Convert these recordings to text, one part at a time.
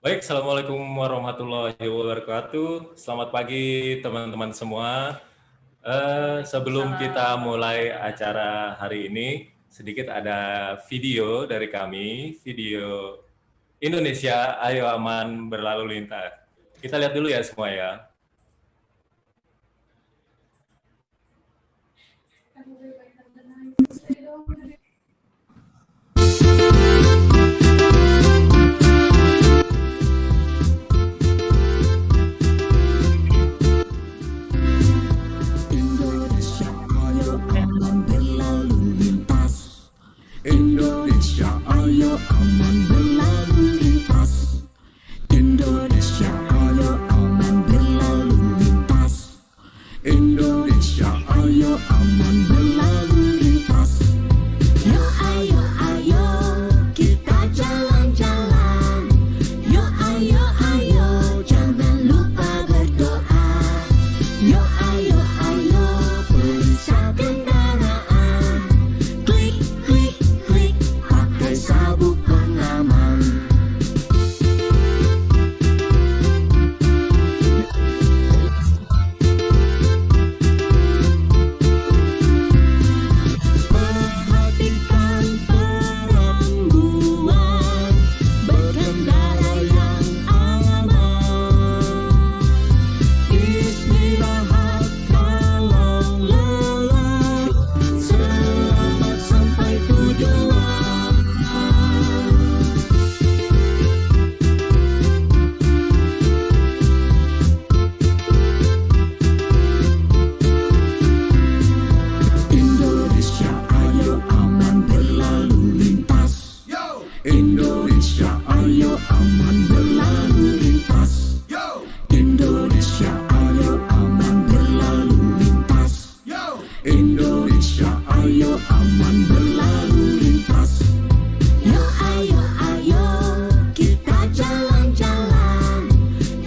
Baik, Assalamualaikum warahmatullahi wabarakatuh. Selamat pagi teman-teman semua. Sebelum kita mulai acara hari ini, sedikit ada video dari kami, video Indonesia Ayo Aman Berlalu Lintas. Kita lihat dulu ya semua ya. Indonesia, ayo aman berlalu lintas. Indonesia, ayo aman berlalu lintas. Indonesia, ayo aman berlalu lintas. Yo ayo ayo kita jalan-jalan. Yo ayo ayo jangan lupa berdoa. Yo ayo ayo periksa kendaraan. Klik klik klik pakai sabuk pengaman. Perhatikan perempuan berkendara yang aman. Istirahat kalau lelah. Selamat sampai tujuan. Indonesia, ayo aman berlalu lintas. Indonesia, ayo aman berlalu lintas. Indonesia, ayo aman berlalu lintas. Indonesia, ayo aman berlalu lintas. Yo ayo ayo kita jalan-jalan.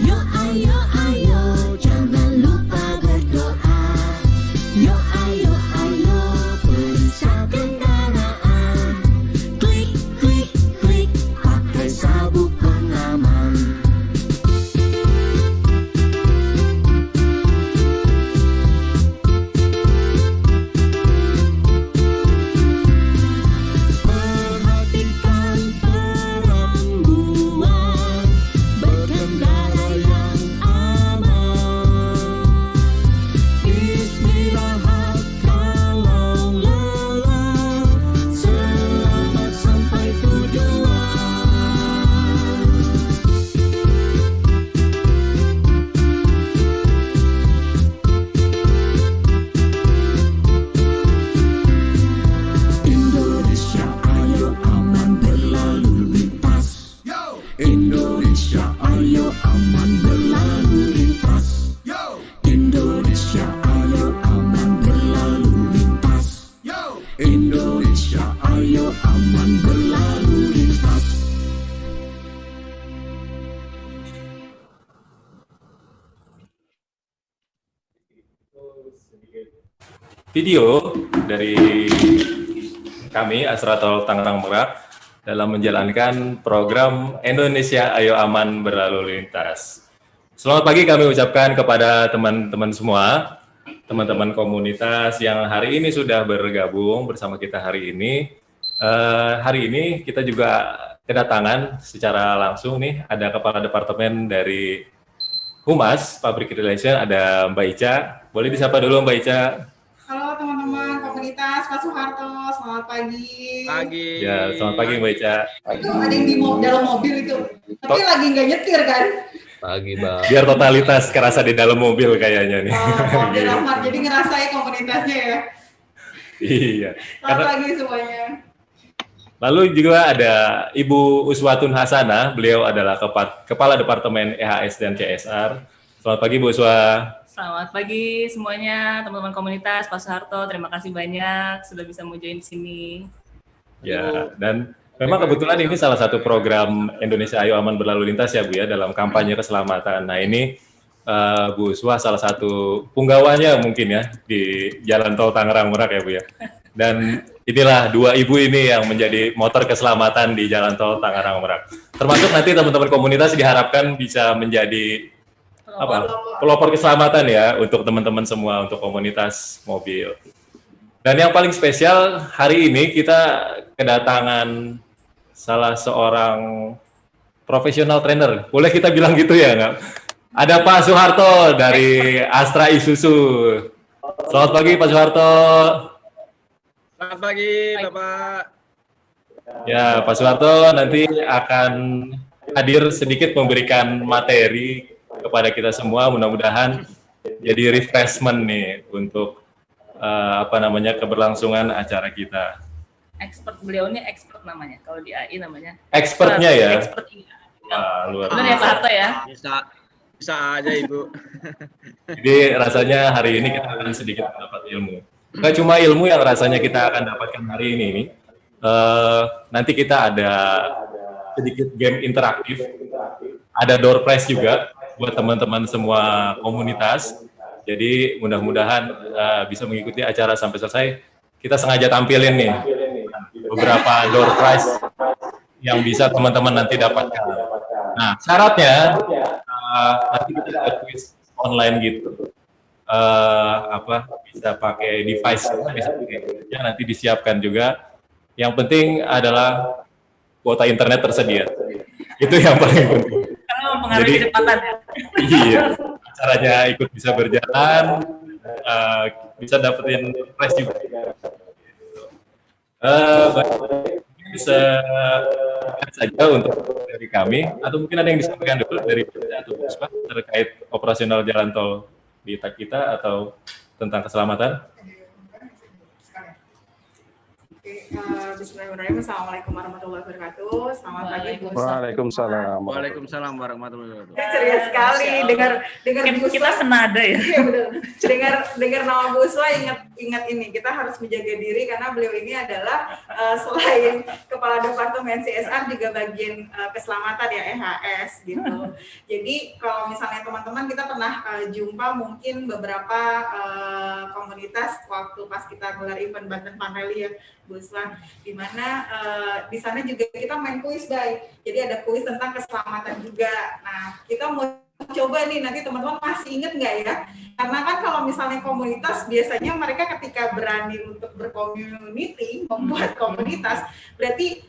Yo ayo ayo jangan lupa berdoa. Yo ayo ayo periksa kendaraan. Klik klik klik pakai sabuk pengaman. Perhatikan perempuan berkendara yang aman. Istirahat kalau lelah. Selamat sampai tujuan. Indonesia, ayo aman berlalu lintas. Indonesia, ayo aman berlalu lintas. Indonesia, ayo aman berlalu lintas. Indonesia, ayo aman berlalu lintas. Video dari kami Asratul Tangerang Merak dalam menjalankan program Indonesia Ayo Aman Berlalu Lintas. Selamat pagi kami ucapkan kepada teman-teman semua, teman-teman komunitas yang hari ini sudah bergabung bersama kita hari ini. Hari ini kita juga kedatangan secara langsung nih, ada Kepala Departemen dari Humas Public Relation, ada Mbak Ica. Boleh disapa dulu Mbak Ica. Halo teman-teman komunitas Pak Soeharto, selamat pagi. Ya, selamat pagi Mbak Ica. Itu ada yang di dalam mobil itu, tapi lagi nggak nyetir kan? Pagi, Bang. Biar totalitas kerasa di dalam mobil kayaknya nih. Mobil Rahmat, jadi ngerasain komunitasnya ya. Iya. Selamat pagi semuanya. Lalu juga ada Ibu Uswatun Hasanah, beliau adalah Kepala Departemen EHS dan CSR. Selamat pagi Bu Uswa. Selamat pagi semuanya, teman-teman komunitas Pak Soeharto. Terima kasih banyak sudah bisa mau join di sini. Ya, dan memang kebetulan ini salah satu program Indonesia Ayo Aman Berlalu Lintas ya Bu ya, dalam kampanye keselamatan. Nah ini Bu Uswa salah satu punggawanya mungkin ya di Jalan Tol Tangerang Merak ya Bu ya. Dan inilah dua ibu ini yang menjadi motor keselamatan di Jalan Tol Tangerang Merak. Termasuk nanti teman-teman komunitas diharapkan bisa menjadi pelopor keselamatan ya untuk teman-teman semua, untuk komunitas mobil. Dan yang paling spesial hari ini kita kedatangan salah seorang profesional trainer. Boleh kita bilang gitu ya nggak? Ada Pak Soeharto dari Astra Isuzu. Selamat pagi Pak Soeharto. Selamat pagi Bapak. Ya Pak Soeharto nanti akan hadir sedikit memberikan materi kepada kita semua. Mudah-mudahan jadi refreshment nih untuk keberlangsungan acara kita. Beliau ini expert namanya, kalau di AI namanya. Expertnya ya? Expert. Wah, luar Benar ya Pak Harto ya? Bisa aja Ibu. Jadi rasanya hari ini kita akan sedikit mendapat ilmu. Nggak cuma ilmu yang rasanya kita akan dapatkan hari ini. Nanti kita ada sedikit game interaktif. Ada door prize juga buat teman-teman semua komunitas. Jadi mudah-mudahan bisa mengikuti acara sampai selesai. Kita sengaja tampilin nih beberapa door prize yang bisa teman-teman nanti dapatkan. Nah, syaratnya nanti kita ada quiz online gitu. Bisa pakai device, bisa pakai nanti disiapkan juga. Yang penting adalah kuota internet tersedia. Itu yang paling penting. Karena mempengaruhi kecepatan ya. Iya. Caranya ikut bisa berjalan, bisa dapetin prize juga. Bisa saja untuk dari kami, atau mungkin ada yang disampaikan dulu dari atau Puspa terkait operasional jalan tol di kita atau tentang keselamatan. Bismillahirrahmanirrahim. Assalamualaikum warahmatullahi wabarakatuh. Selamat pagi Bu. Waalaikumsalam. Waalaikumsalam warahmatullahi wabarakatuh. Ceria sekali dengar Bu Kita senada ya. Iya benar. Dengar nama Bu Uswa ingat ini. Kita harus menjaga diri karena beliau ini adalah selain Kepala Departemen CSR juga bagian keselamatan ya EHS gitu. Jadi kalau misalnya teman-teman kita pernah jumpa mungkin beberapa komunitas waktu pas kita gelar event Banten Fun Rally ya Bu Uswa, di mana di sana juga kita main kuis baik. Jadi ada kuis tentang keselamatan juga. Nah, kita mau coba nih nanti teman-teman masih inget nggak ya? Karena kan kalau misalnya komunitas biasanya mereka ketika berani untuk bercommunity, membuat komunitas, berarti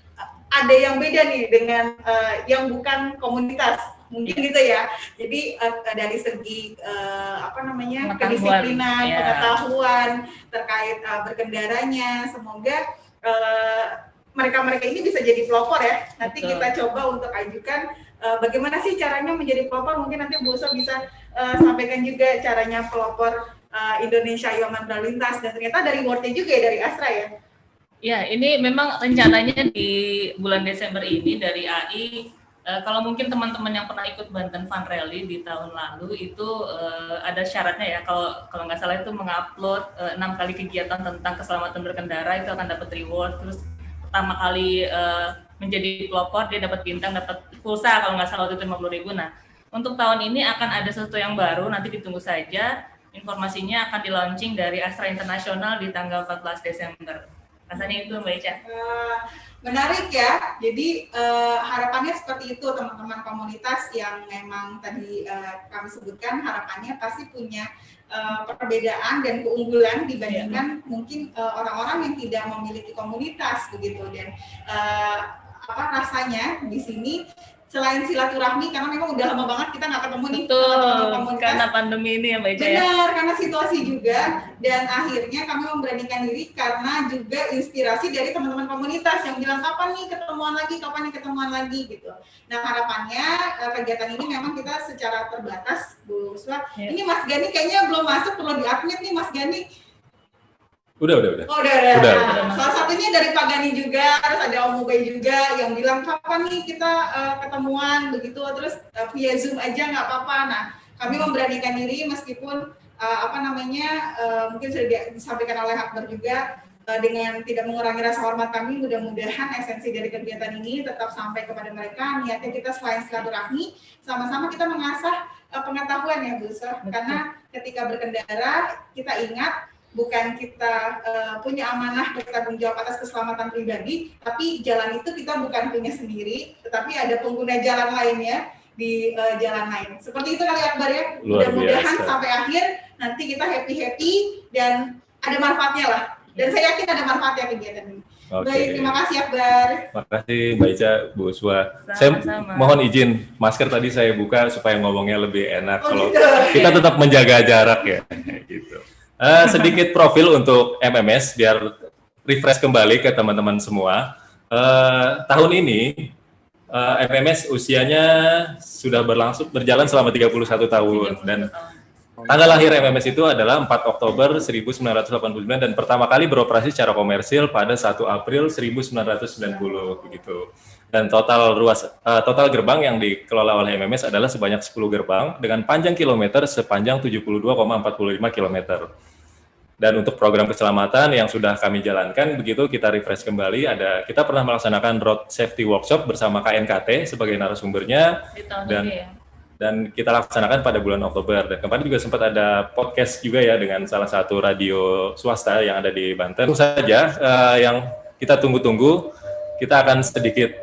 ada yang beda nih dengan yang bukan komunitas. Mungkin gitu ya. Jadi dari segi kedisiplinan, pengetahuan terkait berkendaranya, semoga mereka-mereka ini bisa jadi pelopor ya. Nanti kita coba untuk ajukan bagaimana sih caranya menjadi pelopor. Mungkin nanti Bu Uswa bisa sampaikan juga caranya pelopor Indonesia Ayo Aman Berlalu Lintas. Dan ternyata dari World juga ya, dari Astra ya. Ya, ini memang rencananya di bulan Desember ini dari AI. Kalau mungkin teman-teman yang pernah ikut Banten Fun Rally di tahun lalu itu ada syaratnya ya, kalau nggak salah itu mengupload 6 kali kegiatan tentang keselamatan berkendara itu akan dapat reward. Terus pertama kali menjadi pelopor dia dapat bintang, dapat pulsa kalau nggak salah itu 50.000. Nah, untuk tahun ini akan ada sesuatu yang baru, nanti ditunggu saja. Informasinya akan di-launching dari Astra Internasional di tanggal 14 Desember. Rasanya itu Mbak Ica. Menarik ya, jadi harapannya seperti itu teman-teman komunitas yang memang tadi kami sebutkan, harapannya pasti punya perbedaan dan keunggulan dibandingkan mungkin orang-orang yang tidak memiliki komunitas begitu. Dan rasanya di sini selain silaturahmi, karena memang udah lama banget kita nggak ketemu nih. Betul, karena pandemi ini ya Mbak Ica. Benar, karena situasi juga, dan akhirnya kami memberanikan diri karena juga inspirasi dari teman-teman komunitas yang bilang kapan nih ketemuan lagi gitu. Nah harapannya kegiatan ini memang kita secara terbatas Bu Uswa. Ini Mas Gani kayaknya belum masuk, perlu di-admit nih Mas Gani. Udah. Oh, udah. Salah satunya dari Pak Gani juga, terus ada Om Ubay juga yang bilang kapan nih kita ketemuan begitu, terus via Zoom aja nggak apa-apa. Nah, kami memberanikan diri meskipun mungkin sudah disampaikan oleh Akbar juga dengan tidak mengurangi rasa hormat kami. Mudah-mudahan esensi dari kegiatan ini tetap sampai kepada mereka. Niatnya kita selain silaturahmi, sama-sama kita mengasah pengetahuan ya Bu Uswa. Karena ketika berkendara kita ingat bukan kita punya amanah bertanggung jawab atas keselamatan pribadi, tapi jalan itu kita bukan punya sendiri, tetapi ada pengguna jalan lainnya di jalan lain. Seperti itu kali Akbar ya. Mudah-mudahan sampai akhir nanti kita happy dan ada manfaatnya lah. Dan saya yakin ada manfaatnya kegiatan ini. Baik, terima kasih Akbar. Terima kasih Mbak Ica, Bu Uswa. Saya mohon izin, masker tadi saya buka supaya ngomongnya lebih enak. Kalau gitu. Kita tetap menjaga jarak ya. Gitu. Sedikit profil untuk MMS biar refresh kembali ke teman-teman semua. Tahun ini MMS usianya sudah berjalan selama 31 tahun dan tanggal lahir MMS itu adalah 4 Oktober 1989 dan pertama kali beroperasi secara komersil pada 1 April 1990 begitu. Dan total gerbang yang dikelola oleh MMS adalah sebanyak 10 gerbang dengan panjang kilometer sepanjang 72,45 km. Dan untuk program keselamatan yang sudah kami jalankan, begitu kita refresh kembali, kita pernah melaksanakan road safety workshop bersama KNKT sebagai narasumbernya, dan kita laksanakan pada bulan Oktober. Dan kemarin juga sempat ada podcast juga ya dengan salah satu radio swasta yang ada di Banten. Tentu saja yang kita tunggu-tunggu, kita akan sedikit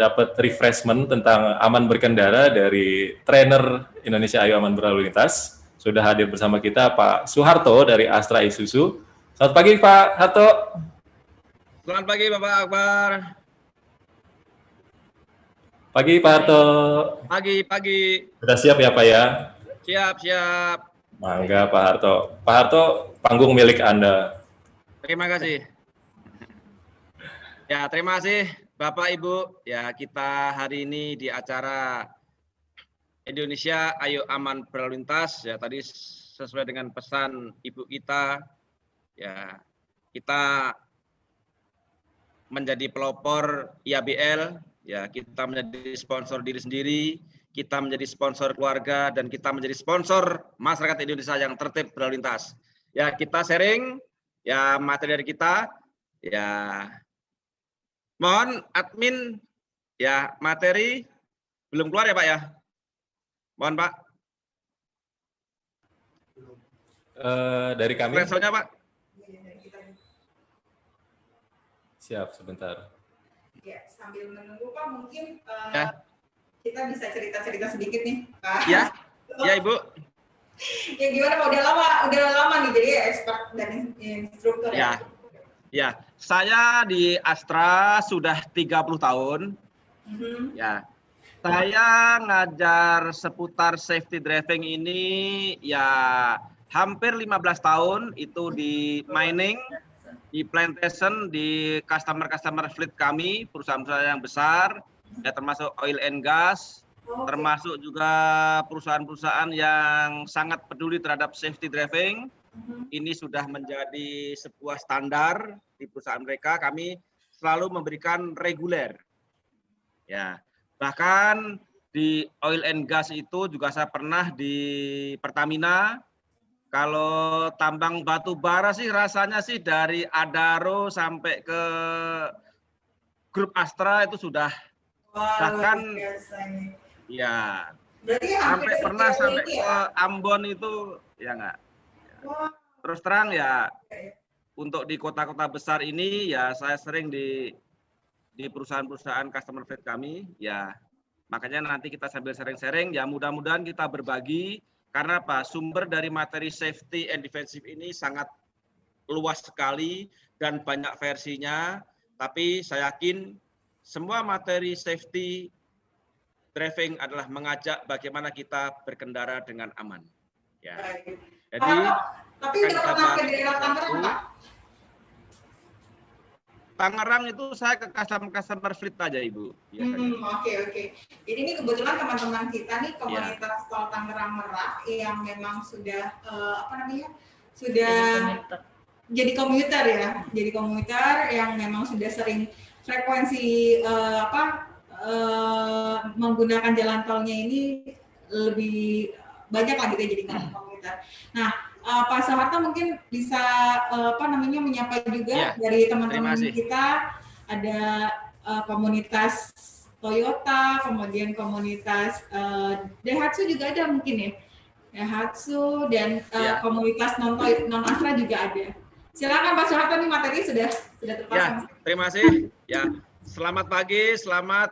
dapat refreshment tentang aman berkendara dari trainer Indonesia Ayo Aman Berlalu Lintas. Sudah hadir bersama kita Pak Suharto dari Astra Isuzu. Selamat pagi Pak Harto. Selamat pagi Bapak Akbar. Pagi Pak Harto. Pagi. Sudah siap ya Pak ya? Siap. Mangga Pak Harto. Pak Harto, panggung milik Anda. Terima kasih. Ya, terima kasih Bapak Ibu. Ya, kita hari ini di acara Indonesia Ayo Aman Berlalu Lintas, ya tadi sesuai dengan pesan Ibu kita, ya kita menjadi pelopor IABL, ya kita menjadi sponsor diri sendiri, kita menjadi sponsor keluarga, dan kita menjadi sponsor masyarakat Indonesia yang tertib berlalu lintas. Ya kita sharing, ya materi dari kita, ya mohon admin, ya materi belum keluar ya Pak ya? Mohon Pak. Dari kami. Responnya Pak. Siap, sebentar. Ya, sambil menunggu Pak, mungkin Ya. kita bisa cerita-cerita sedikit nih Pak. Ya Ibu. Ya gimana Pak, udah lama nih jadi expert dan instruktur ya. Ya, saya di Astra sudah 30 tahun. Ya. Saya ngajar seputar safety driving ini ya hampir 15 tahun, itu di mining, di plantation, di customer fleet kami, perusahaan-perusahaan yang besar, ya termasuk oil and gas, termasuk juga perusahaan-perusahaan yang sangat peduli terhadap safety driving. Ini sudah menjadi sebuah standar di perusahaan mereka, kami selalu memberikan reguler. Ya. Bahkan di oil and gas itu juga saya pernah di Pertamina. Kalau tambang batu bara sih rasanya sih dari Adaro sampai ke grup Astra itu sudah. Bahkan ya sampai pernah sampai ke Ambon itu ya enggak. Terus terang ya untuk di kota-kota besar ini ya saya sering di perusahaan-perusahaan customer fleet kami, ya makanya nanti kita sambil sharing-sharing, ya mudah-mudahan kita berbagi, karena apa? Sumber dari materi safety and defensive ini sangat luas sekali dan banyak versinya, tapi saya yakin semua materi safety driving adalah mengajak bagaimana kita berkendara dengan aman. Ya. Jadi, tapi udah pernah ke daerah Tangerang Pak? Tangerang itu saya ke customer fleet aja Ibu. Oke. Jadi ini kebetulan teman-teman kita nih komunitas Tol Tangerang Merak yang memang sudah sudah jadi komuter ya. Jadi komuter yang memang sudah sering frekuensi menggunakan jalan tolnya ini lebih banyak lah gitu ya, jadi komuter. Nah, Pak Suharto mungkin bisa menyapa juga dari teman-teman kita, ada komunitas Toyota, kemudian komunitas Daihatsu juga ada mungkin ya. Daihatsu dan Ya. komunitas non Astra juga ada. Silakan Pak Soeharto, nih materi sudah terpasang. Ya, terima kasih. Ya, selamat pagi, selamat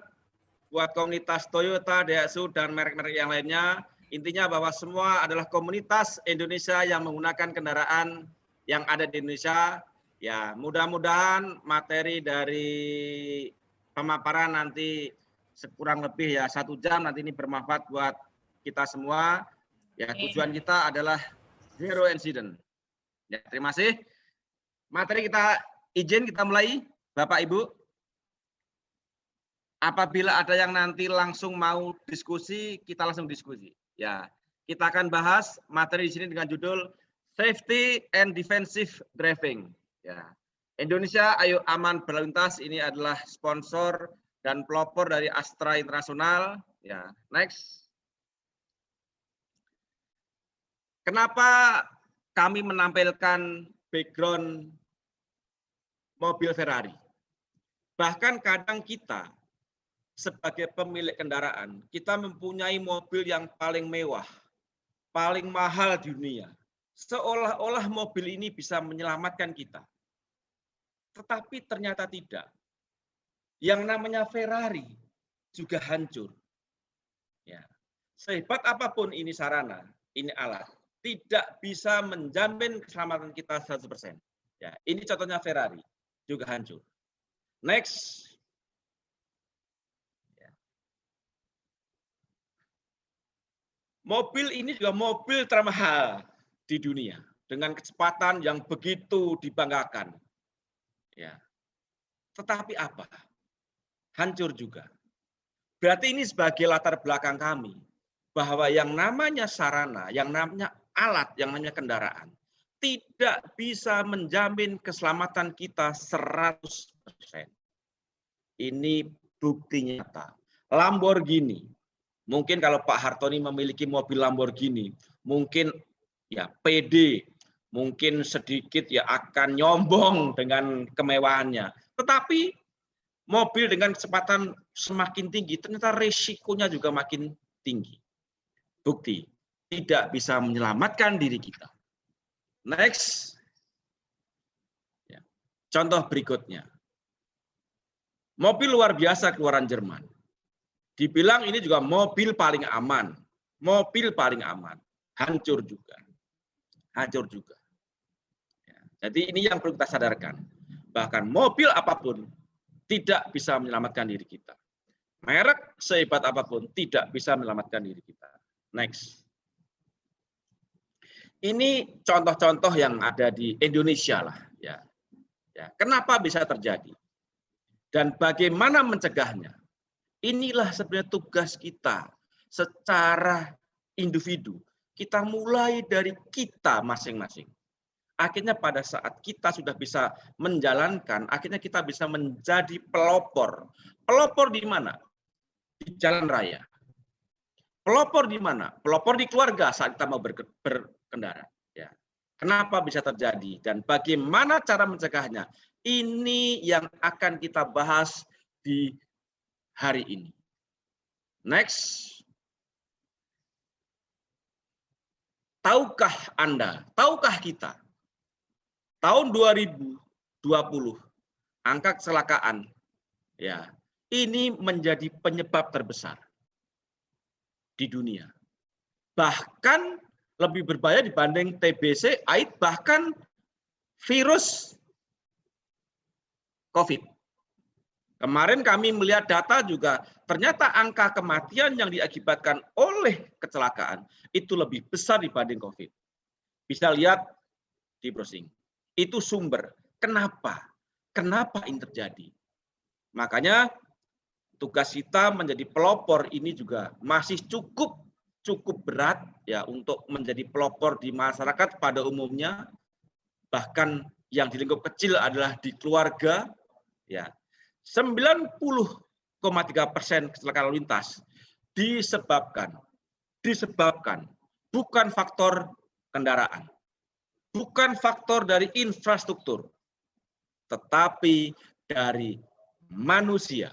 buat komunitas Toyota, Daihatsu dan merek-merek yang lainnya. Intinya bahwa semua adalah komunitas Indonesia yang menggunakan kendaraan yang ada di Indonesia. Ya, mudah-mudahan materi dari pemaparan nanti sekurang lebih ya 1 jam nanti ini bermanfaat buat kita semua. Ya, tujuan kita adalah zero incident. Ya, terima kasih. Materi kita izin kita mulai, Bapak Ibu. Apabila ada yang nanti langsung mau diskusi, kita langsung diskusi. Ya, kita akan bahas materi di sini dengan judul Safety and Defensive Driving. Ya, Indonesia Ayo Aman Berlalu Lintas ini adalah sponsor dan pelopor dari Astra Internasional. Ya, next. Kenapa kami menampilkan background mobil Ferrari? Bahkan kadang kita sebagai pemilik kendaraan, kita mempunyai mobil yang paling mewah, paling mahal di dunia. Seolah-olah mobil ini bisa menyelamatkan kita. Tetapi ternyata tidak. Yang namanya Ferrari juga hancur. Ya. Sehebat apapun ini sarana, ini alat, tidak bisa menjamin keselamatan kita 100%. Ya, ini contohnya Ferrari, juga hancur. Next. Ya. Mobil ini juga mobil termahal di dunia, dengan kecepatan yang begitu dibanggakan. Ya. Tetapi apa? Hancur juga. Berarti ini sebagai latar belakang kami, bahwa yang namanya sarana, yang namanya alat, yang namanya kendaraan, tidak bisa menjamin keselamatan kita 100%. Ini bukti nyata. Lamborghini, mungkin kalau Pak Hartoni memiliki mobil Lamborghini, mungkin ya pede, mungkin sedikit ya akan nyombong dengan kemewahannya. Tetapi mobil dengan kecepatan semakin tinggi, ternyata resikonya juga makin tinggi. Bukti, tidak bisa menyelamatkan diri kita. Next. Ya. Contoh berikutnya. Mobil luar biasa keluaran Jerman. Dibilang ini juga mobil paling aman. Mobil paling aman. Hancur juga. Hancur juga. Ya. Jadi ini yang perlu kita sadarkan. Bahkan mobil apapun tidak bisa menyelamatkan diri kita. Merek sehebat apapun tidak bisa menyelamatkan diri kita. Next. Ini contoh-contoh yang ada di Indonesia lah, ya. Ya, kenapa bisa terjadi? Dan bagaimana mencegahnya? Inilah sebenarnya tugas kita secara individu. Kita mulai dari kita masing-masing. Akhirnya pada saat kita sudah bisa menjalankan, akhirnya kita bisa menjadi pelopor. Pelopor di mana? Di jalan raya. Pelopor di mana? Pelopor di keluarga saat kita mau berkendara. Ya. Kenapa bisa terjadi? Dan bagaimana cara mencegahnya? Ini yang akan kita bahas di hari ini. Next. Tahukah Anda, tahukah kita, tahun 2020, angka kecelakaan, ya, ini menjadi penyebab terbesar di dunia. Bahkan lebih berbahaya dibanding TBC, AIDS, bahkan virus COVID. Kemarin kami melihat data juga, ternyata angka kematian yang diakibatkan oleh kecelakaan itu lebih besar dibanding COVID. Bisa lihat di browsing. Itu sumber. Kenapa? Kenapa ini terjadi? Makanya tugas kita menjadi pelopor ini juga masih cukup berat ya untuk menjadi pelopor di masyarakat pada umumnya, bahkan yang di lingkup kecil adalah di keluarga ya. 90,3% kecelakaan lalu lintas disebabkan bukan faktor kendaraan, bukan faktor dari infrastruktur, tetapi dari manusia,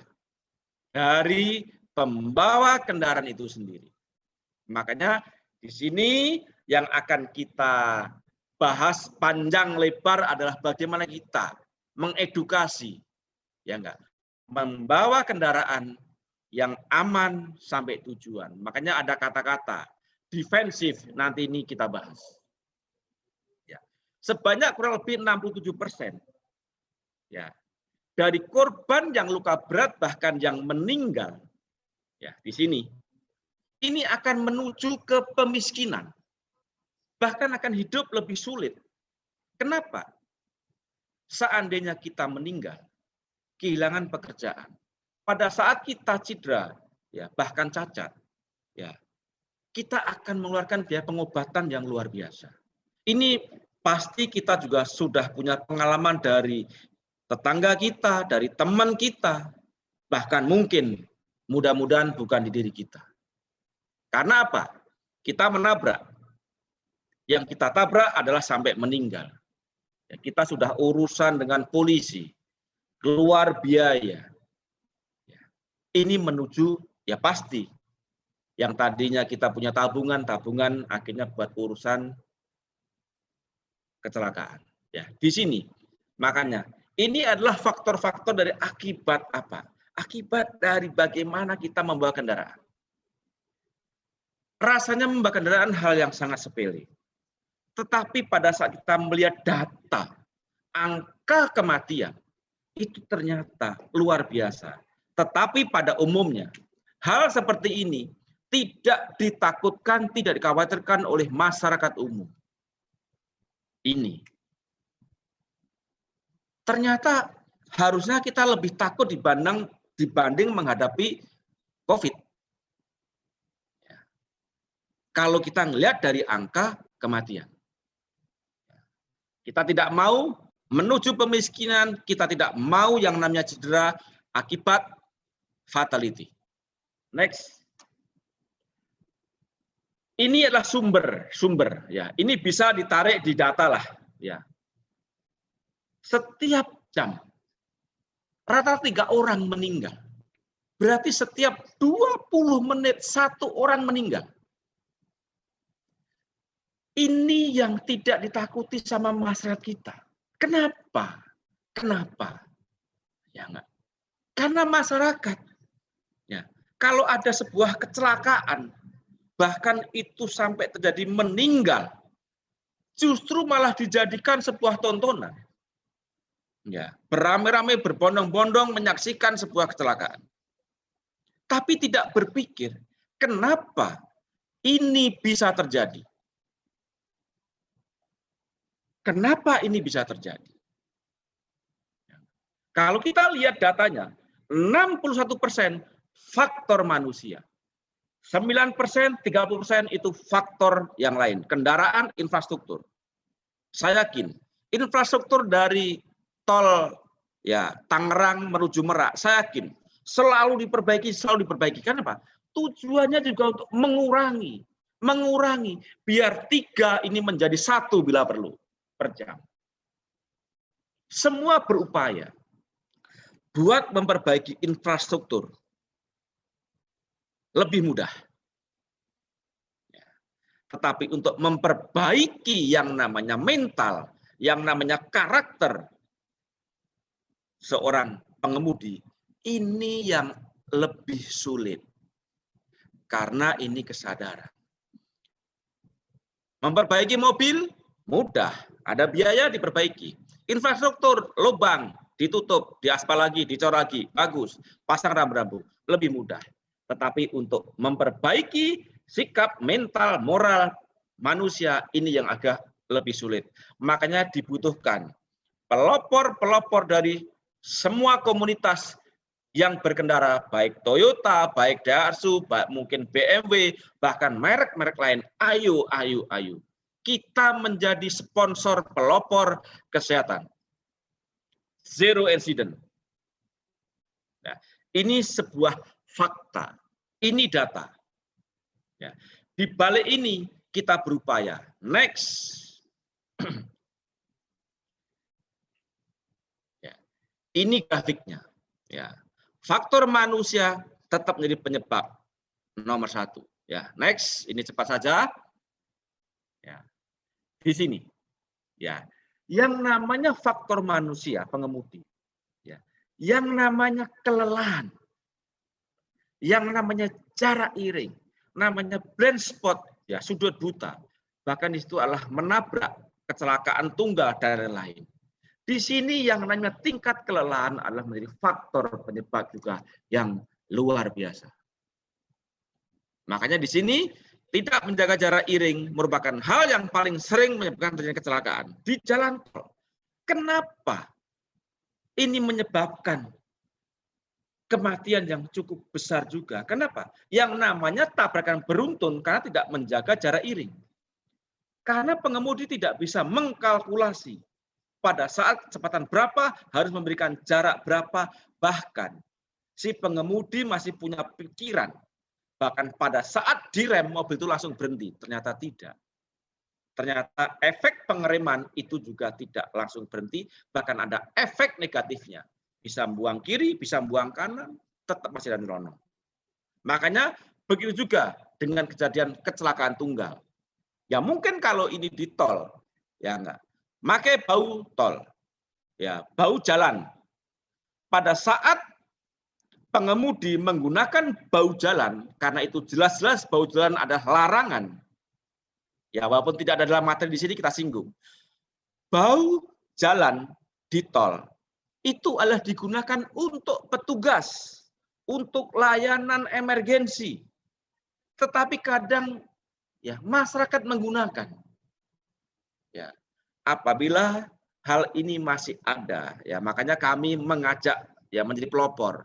dari pembawa kendaraan itu sendiri. Makanya Di sini yang akan kita bahas panjang lebar adalah bagaimana kita mengedukasi, ya enggak, membawa kendaraan yang aman sampai tujuan. Makanya ada kata-kata defensif, nanti ini kita bahas. Ya. Sebanyak kurang lebih 67%. Ya. Dari korban yang luka berat bahkan yang meninggal, ya di sini, ini akan menuju ke pemiskinan. Bahkan akan hidup lebih sulit. Kenapa? Seandainya kita meninggal, kehilangan pekerjaan, pada saat kita cedera, ya bahkan cacat, ya kita akan mengeluarkan biaya pengobatan yang luar biasa. Ini pasti kita juga sudah punya pengalaman dari tetangga kita, dari teman kita, bahkan mungkin mudah-mudahan bukan di diri kita. Karena apa? Kita menabrak. Yang kita tabrak adalah sampai meninggal. Ya, kita sudah urusan dengan polisi, keluar biaya. Ya, ini menuju, ya pasti, yang tadinya kita punya tabungan akhirnya buat urusan kecelakaan. Ya, di sini, makanya, ini adalah faktor-faktor dari akibat apa? Akibat dari bagaimana kita membawa kendaraan. Rasanya membawa kendaraan hal yang sangat sepele. Tetapi pada saat kita melihat data, angka kematian, itu ternyata luar biasa. Tetapi pada umumnya, hal seperti ini tidak ditakutkan, tidak dikhawatirkan oleh masyarakat umum. Ini. Ternyata harusnya kita lebih takut dibanding menghadapi COVID. Kalau kita melihat dari angka kematian. Kita tidak mau menuju pemiskinan, kita tidak mau yang namanya cedera akibat fatality. Next. Ini adalah sumber ya. Ini bisa ditarik di data lah ya. Setiap jam rata-rata 3 orang meninggal. Berarti setiap 20 menit 1 orang meninggal. Ini yang tidak ditakuti sama masyarakat kita. Kenapa? Kenapa? Ya enggak. Karena masyarakat, ya, kalau ada sebuah kecelakaan, bahkan itu sampai terjadi meninggal, justru malah dijadikan sebuah tontonan. Ya, beramai-ramai berbondong-bondong menyaksikan sebuah kecelakaan. Tapi tidak berpikir, kenapa ini bisa terjadi? Kenapa ini bisa terjadi? Kalau kita lihat datanya, 61% faktor manusia. 9%, 30% itu faktor yang lain. Kendaraan, infrastruktur. Saya yakin, infrastruktur dari tol ya Tangerang menuju Merak, saya yakin selalu diperbaiki. Kenapa? Tujuannya juga untuk mengurangi biar 3 ini menjadi 1 bila perlu per jam. Semua berupaya buat memperbaiki infrastruktur lebih mudah. Tetapi untuk memperbaiki yang namanya mental, yang namanya karakter seorang pengemudi, ini yang lebih sulit. Karena ini kesadaran. Memperbaiki mobil mudah, ada biaya diperbaiki. Infrastruktur lubang ditutup, diaspal lagi, dicor lagi, bagus. Pasang rambu-rambu, lebih mudah. Tetapi untuk memperbaiki sikap mental, moral manusia, ini yang agak lebih sulit. Makanya dibutuhkan pelopor-pelopor dari semua komunitas yang berkendara, baik Toyota, baik Daihatsu, baik mungkin BMW, bahkan merek-merek lain. Ayo. Kita menjadi sponsor pelopor kesehatan. Zero incident. Nah, ini sebuah fakta. Ini data. Ya. Di balik ini kita berupaya. Next. Ya. Ini grafiknya. Ya. Faktor manusia tetap menjadi penyebab nomor 1. Ya. Next. Ini cepat saja. Ya. Di sini. Ya. Yang namanya faktor manusia pengemudi. Ya. Yang namanya kelelahan. Yang namanya jarak iring, namanya blind spot, ya sudut buta. Bahkan itu adalah menabrak, kecelakaan tunggal dan lain-lain. Di sini yang namanya tingkat kelelahan adalah menjadi faktor penyebab juga yang luar biasa. Makanya di sini tidak menjaga jarak iring merupakan hal yang paling sering menyebabkan terjadi kecelakaan di jalan tol. Kenapa? Ini menyebabkan kematian yang cukup besar juga. Kenapa? Yang namanya tabrakan beruntun karena tidak menjaga jarak iring. Karena pengemudi tidak bisa mengkalkulasi pada saat kecepatan berapa harus memberikan jarak berapa, bahkan si pengemudi masih punya pikiran. Bahkan pada saat direm mobil itu langsung berhenti, ternyata tidak. Ternyata efek pengereman itu juga tidak langsung berhenti, bahkan ada efek negatifnya. Bisa buang kiri, bisa buang kanan, tetap masih ada nyelonong. Makanya begitu juga dengan kejadian kecelakaan tunggal. Ya mungkin kalau ini di tol, ya enggak. Pakai bau tol, ya bau jalan. Pada saat pengemudi menggunakan bau jalan, karena itu jelas-jelas bau jalan adalah larangan. Ya walaupun tidak ada dalam materi di sini kita singgung. Bau jalan di tol itu adalah digunakan untuk petugas, untuk layanan emergensi. Tetapi kadang ya masyarakat menggunakan. Ya, apabila hal ini masih ada, ya makanya kami mengajak ya menjadi pelopor.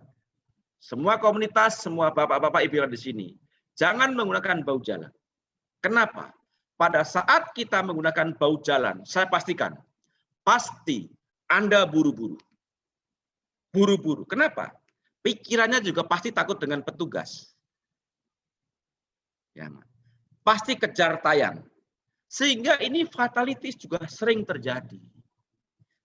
Semua komunitas, semua bapak-bapak ibu di sini, jangan menggunakan bau jalan. Kenapa? Pada saat kita menggunakan bau jalan, saya pastikan pasti Anda buru-buru. Buru-buru. Kenapa? Pikirannya juga pasti takut dengan petugas. Ya, pasti kejar tayang. Sehingga ini fatalitas juga sering terjadi.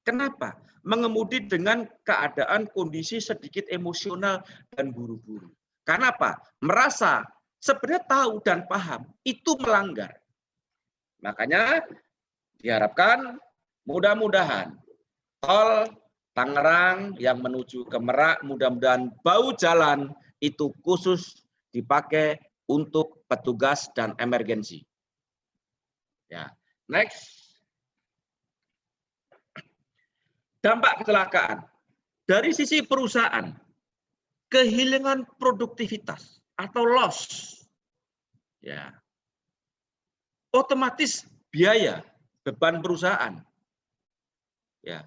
Kenapa? Mengemudi dengan keadaan kondisi sedikit emosional dan buru-buru. Karena apa? Merasa sebenarnya tahu dan paham itu melanggar. Makanya diharapkan mudah-mudahan tol Tangerang yang menuju ke Merak, mudah-mudahan bau jalan itu khusus dipakai untuk petugas dan emergensi. Ya, next. Dampak kecelakaan. Dari sisi perusahaan, kehilangan produktivitas atau loss. Ya. Otomatis biaya, beban perusahaan. Ya,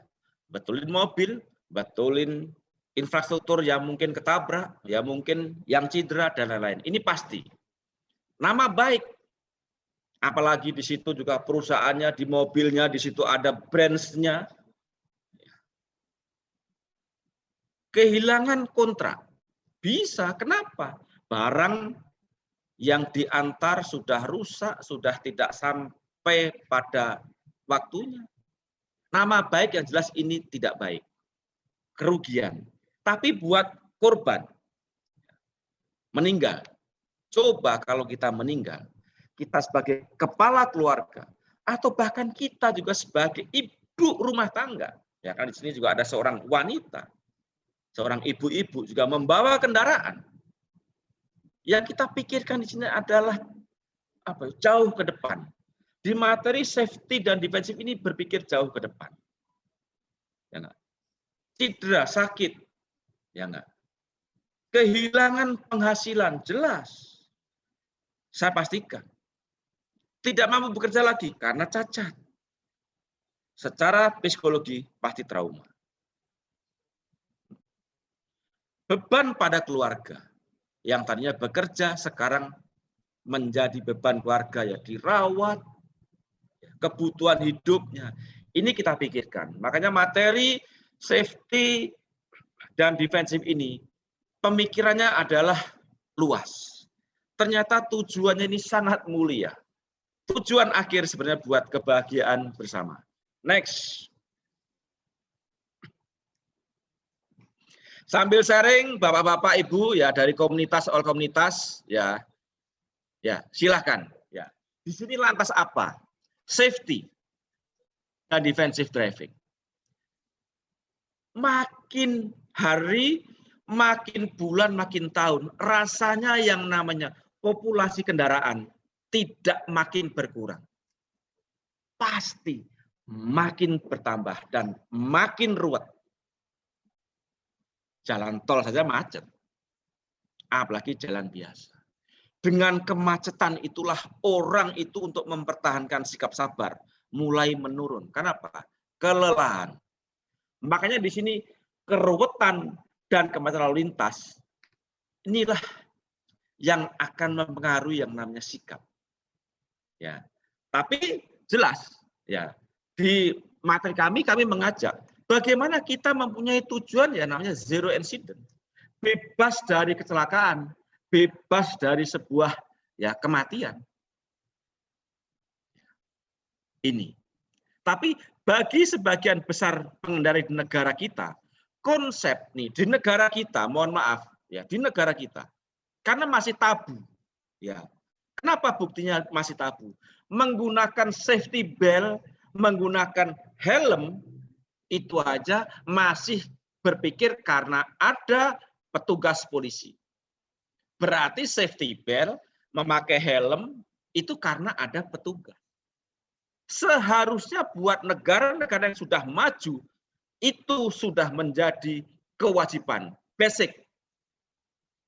betulin mobil, betulin infrastruktur yang mungkin ketabrak, ya mungkin yang cedera dan lain-lain. Ini pasti. Nama baik, apalagi di situ juga perusahaannya, di mobilnya, di situ ada brands-nya. Kehilangan kontrak. Bisa, kenapa? Barang yang diantar sudah rusak, sudah tidak sampai pada waktunya. Nama baik yang jelas ini tidak baik. Kerugian. Tapi buat korban meninggal. Coba kalau kita meninggal, kita sebagai kepala keluarga, atau bahkan kita juga sebagai ibu rumah tangga. Ya kan di sini juga ada seorang wanita, seorang ibu-ibu juga membawa kendaraan. Yang kita pikirkan di sini adalah apa? Jauh ke depan. Di materi safety dan defensif ini berpikir jauh ke depan. Ya enggak? Cedera, sakit. Ya enggak? Kehilangan penghasilan, jelas. Saya pastikan. Tidak mampu bekerja lagi karena cacat. Secara psikologi pasti trauma. Beban pada keluarga. Yang tadinya bekerja sekarang menjadi beban keluarga, ya dirawat, kebutuhan hidupnya. Ini kita pikirkan. Makanya materi safety dan defensif ini pemikirannya adalah luas. Ternyata tujuannya ini sangat mulia. Tujuan akhir sebenarnya buat kebahagiaan bersama. Next. Sambil sharing, bapak-bapak, ibu, ya dari komunitas, all komunitas, ya, silahkan. Ya, di sini lantas apa? safety dan defensive driving. Makin hari, makin bulan, makin tahun, rasanya yang namanya populasi kendaraan tidak makin berkurang. Pasti makin bertambah dan makin ruwet. Jalan tol saja macet, apalagi jalan biasa. Dengan kemacetan itulah orang itu untuk mempertahankan sikap sabar mulai menurun. Kenapa? Kelelahan. Makanya di sini keruwetan dan kemacetan lalu lintas inilah yang akan mempengaruhi yang namanya sikap. Ya. Tapi jelas ya, di materi kami mengajak bagaimana kita mempunyai tujuan ya namanya zero incident. Bebas dari kecelakaan, bebas dari sebuah ya kematian. Ini. Tapi bagi sebagian besar pengendara di negara kita, konsep nih di negara kita, mohon maaf ya, di negara kita karena masih tabu. Ya. Kenapa buktinya masih tabu? Menggunakan safety belt, menggunakan helm itu aja masih berpikir karena ada petugas polisi. Berarti safety belt, memakai helm itu karena ada petugas. Seharusnya buat negara-negara yang sudah maju itu sudah menjadi kewajiban basic.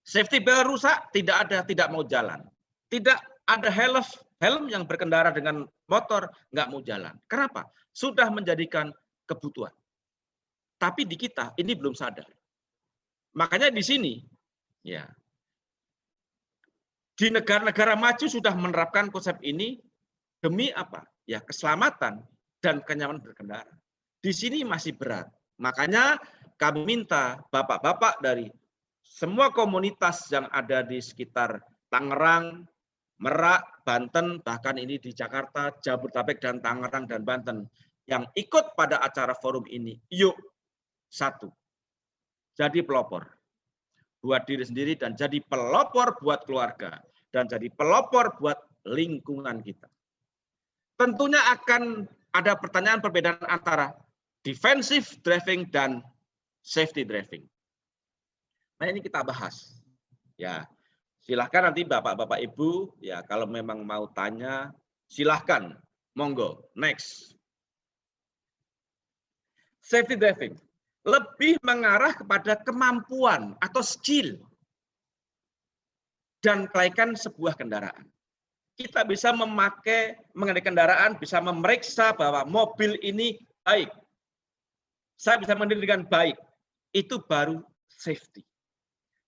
Safety belt rusak, tidak ada, tidak mau jalan. Tidak ada helm yang berkendara dengan motor nggak mau jalan. Kenapa? Sudah menjadikan kebutuhan. Tapi di kita ini belum sadar. Makanya di sini ya di negara-negara maju sudah menerapkan konsep ini demi apa? Ya keselamatan dan kenyamanan berkendara. Di sini masih berat. Makanya kami minta bapak-bapak dari semua komunitas yang ada di sekitar Tangerang, Merak, Banten, bahkan ini di Jakarta, Jabodetabek dan Tangerang dan Banten yang ikut pada acara forum ini. Yuk, satu. Jadi pelopor buat diri sendiri dan jadi pelopor buat keluarga dan jadi pelopor buat lingkungan kita. Tentunya akan ada pertanyaan perbedaan antara defensive driving dan safety driving. Nah, ini kita bahas. Ya, silahkan nanti Bapak-bapak Ibu ya kalau memang mau tanya silahkan. Monggo. Next. Safety driving lebih mengarah kepada kemampuan atau skill dan kelaikan sebuah kendaraan. Kita bisa mengenai kendaraan, bisa memeriksa bahwa mobil ini baik. Saya bisa mengendarai dengan baik. Itu baru safety.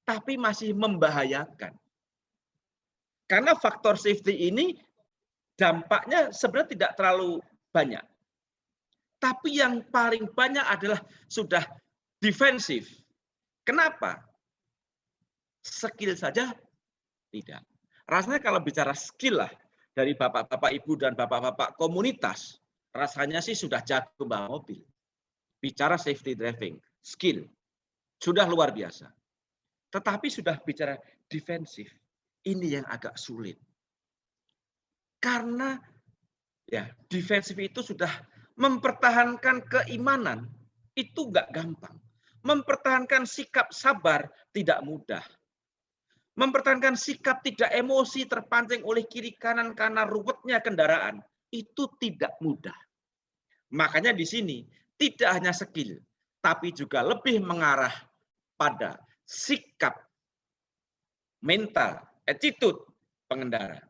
Tapi masih membahayakan. Karena faktor safety ini dampaknya sebenarnya tidak terlalu banyak. Tapi yang paling banyak adalah sudah defensif. Kenapa? Skill saja tidak. Rasanya kalau bicara skill lah dari bapak-bapak ibu dan bapak-bapak komunitas, rasanya sih sudah jago bawa mobil. Bicara safety driving, skill sudah luar biasa. Tetapi sudah bicara defensif, ini yang agak sulit. Karena ya defensif itu sudah mempertahankan keimanan itu nggak gampang. Mempertahankan sikap sabar tidak mudah. Mempertahankan sikap tidak emosi terpancing oleh kiri kanan karena ruwetnya kendaraan itu tidak mudah. Makanya di sini tidak hanya skill, tapi juga lebih mengarah pada sikap mental, attitude pengendara.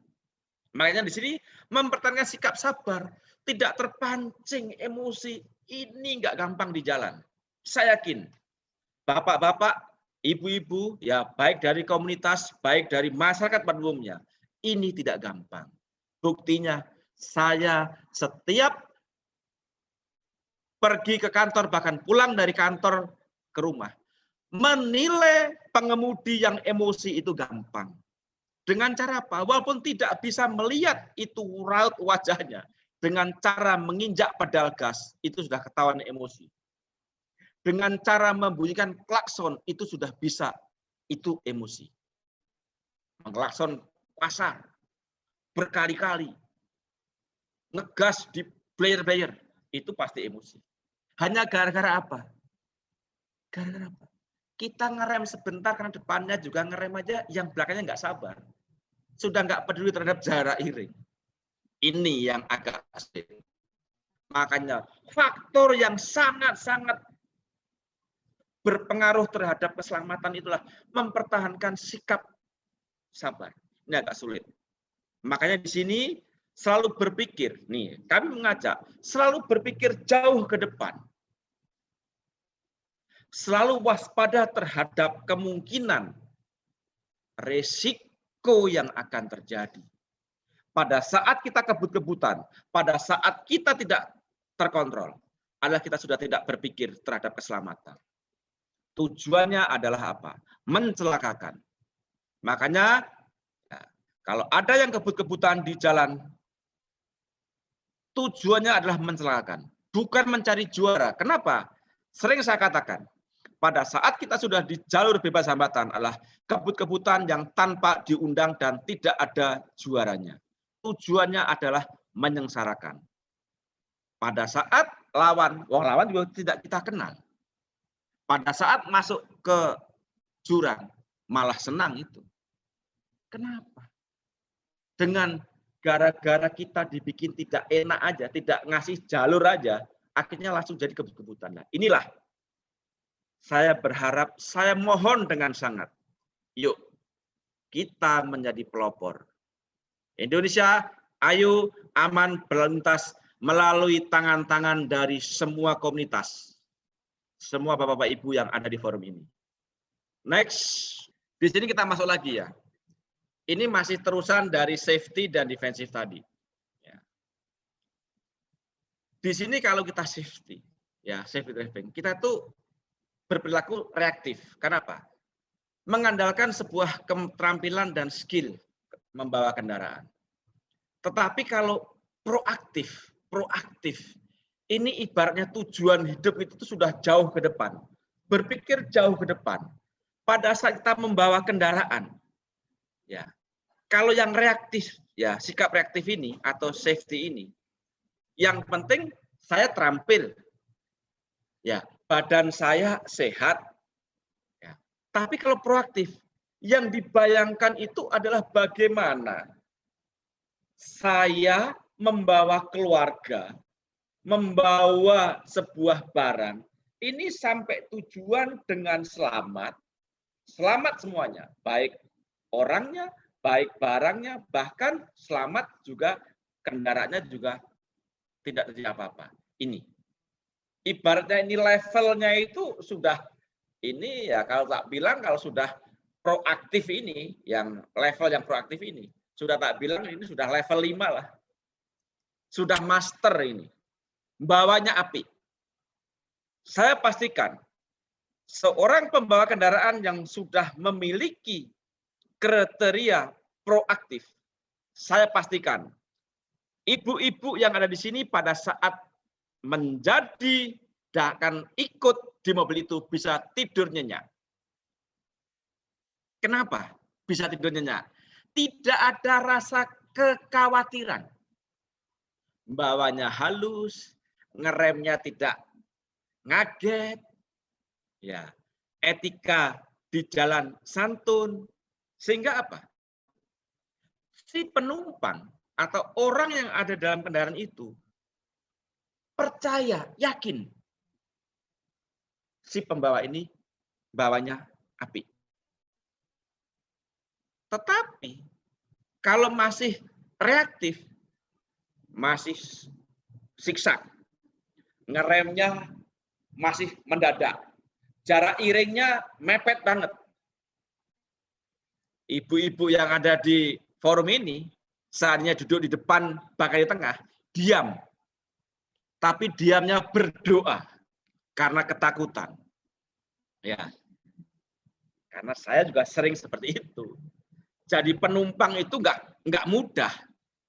Makanya di sini mempertahankan sikap sabar, tidak terpancing emosi, ini nggak gampang di jalan. Saya yakin, bapak-bapak, ibu-ibu, ya baik dari komunitas, baik dari masyarakat pada umumnya, ini tidak gampang. Buktinya, saya setiap pergi ke kantor, bahkan pulang dari kantor ke rumah, menilai pengemudi yang emosi itu gampang. Dengan cara apa? Walaupun tidak bisa melihat itu raut wajahnya, dengan cara menginjak pedal gas, itu sudah ketahuan emosi. Dengan cara membunyikan klakson, itu sudah bisa, itu emosi. Klakson pasar, berkali-kali. ngegas di player-player, itu pasti emosi. Hanya gara-gara apa? Gara-gara apa? Kita ngerem sebentar karena depannya juga ngerem aja, yang belakangnya nggak sabar. Sudah nggak peduli terhadap jarak iring. Ini yang agak asing. Makanya faktor yang sangat-sangat berpengaruh terhadap keselamatan itulah mempertahankan sikap sabar. Ini agak sulit. Makanya di sini selalu berpikir, nih kami mengajak, selalu berpikir jauh ke depan. Selalu waspada terhadap kemungkinan resiko yang akan terjadi. Pada saat kita kebut-kebutan, pada saat kita tidak terkontrol, adalah kita sudah tidak berpikir terhadap keselamatan. Tujuannya adalah apa? Mencelakakan. Makanya, ya, kalau ada yang kebut-kebutan di jalan, tujuannya adalah mencelakakan, bukan mencari juara. Kenapa? Sering saya katakan, pada saat kita sudah di jalur bebas hambatan adalah kebut-kebutan yang tanpa diundang dan tidak ada juaranya. Tujuannya adalah menyengsarakan. Pada saat lawan juga tidak kita kenal. Pada saat masuk ke jurang, malah senang itu. Kenapa? Dengan gara-gara kita dibikin tidak enak aja, tidak ngasih jalur aja, akhirnya langsung jadi kebut-kebutan. Nah, inilah saya berharap, saya mohon dengan sangat, yuk kita menjadi pelopor. Indonesia, ayo aman berlintas melalui tangan-tangan dari semua komunitas. Semua Bapak-Bapak Ibu yang ada di forum ini. Next, di sini kita masuk lagi ya. Ini masih terusan dari safety dan defensif tadi. Ya. Di sini kalau kita safety, ya safety driving, kita tuh berperilaku reaktif. Kenapa? Mengandalkan sebuah keterampilan dan skill membawa kendaraan. Tetapi kalau proaktif, ini ibaratnya tujuan hidup itu sudah jauh ke depan. Berpikir jauh ke depan. Pada saat kita membawa kendaraan, ya. Kalau yang reaktif, ya sikap reaktif ini atau safety ini, yang penting saya terampil, ya badan saya sehat. Ya. Tapi kalau proaktif, yang dibayangkan itu adalah bagaimana saya membawa keluarga, membawa sebuah barang, ini sampai tujuan dengan selamat, selamat semuanya, baik orangnya, baik barangnya, bahkan selamat juga kendaraannya juga tidak terjadi apa-apa. Ini, ibaratnya ini levelnya itu sudah, ini ya kalau tak bilang kalau sudah proaktif ini, yang level yang proaktif ini, sudah tak bilang ini sudah level 5 lah. Sudah master ini. Bawanya api. Saya pastikan seorang pembawa kendaraan yang sudah memiliki kriteria proaktif, saya pastikan ibu-ibu yang ada di sini pada saat menjadi dan akan ikut di mobil itu bisa tidur nyenyak. Kenapa bisa tidur nyenyak? Tidak ada rasa kekhawatiran. Bawanya halus, ngeremnya tidak ngaget, ya, etika di jalan santun, sehingga apa? Si penumpang atau orang yang ada dalam kendaraan itu percaya, yakin si pembawa ini bawanya api. Tetapi kalau masih reaktif, masih siksak, ngeremnya masih mendadak, jarak iringnya mepet banget. Ibu-ibu yang ada di forum ini, saatnya duduk di depan, bahkan di tengah, diam. Tapi diamnya berdoa karena ketakutan. Ya, karena saya juga sering seperti itu. Jadi penumpang itu nggak mudah,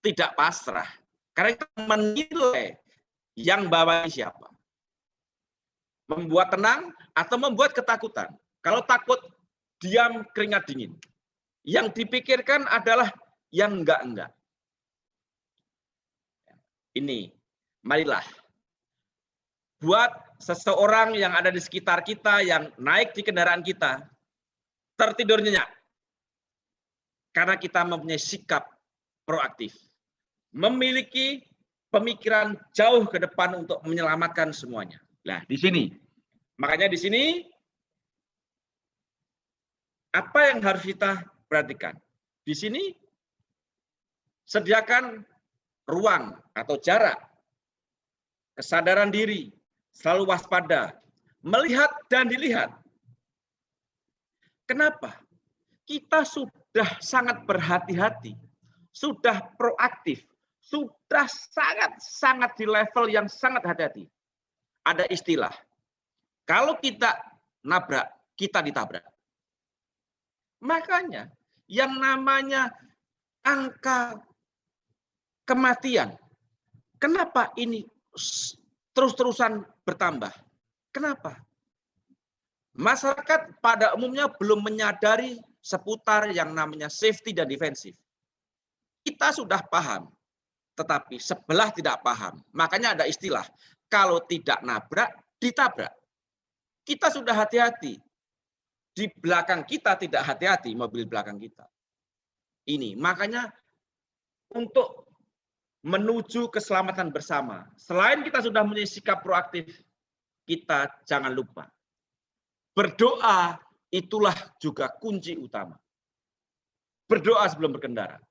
tidak pasrah. Karena kita menilai yang bawa siapa. Membuat tenang atau membuat ketakutan. Kalau takut, diam keringat dingin. Yang dipikirkan adalah yang enggak-enggak. ini, marilah buat seseorang yang ada di sekitar kita, yang naik di kendaraan kita, tertidur nyenyak. Karena kita mempunyai sikap proaktif. Memiliki pemikiran jauh ke depan untuk menyelamatkan semuanya. Nah, di sini. Makanya di sini, apa yang harus kita perhatikan? Di sini, sediakan ruang atau jarak, kesadaran diri, selalu waspada, melihat dan dilihat. Kenapa? Kita sudah sangat berhati-hati, sudah proaktif, sudah sangat di level yang sangat hati-hati. Ada istilah, kalau kita nabrak, kita ditabrak. Makanya yang namanya angka kematian, kenapa ini terus-terusan bertambah? Kenapa? Masyarakat pada umumnya belum menyadari seputar yang namanya safety dan defensif. Kita sudah paham, tetapi sebelah tidak paham. Makanya ada istilah, kalau tidak nabrak, ditabrak. Kita sudah hati-hati. Di belakang kita tidak hati-hati, mobil belakang kita. Ini, makanya untuk menuju keselamatan bersama, selain kita sudah mempunyai sikap proaktif, kita jangan lupa berdoa, itulah juga kunci utama. Berdoa sebelum berkendara.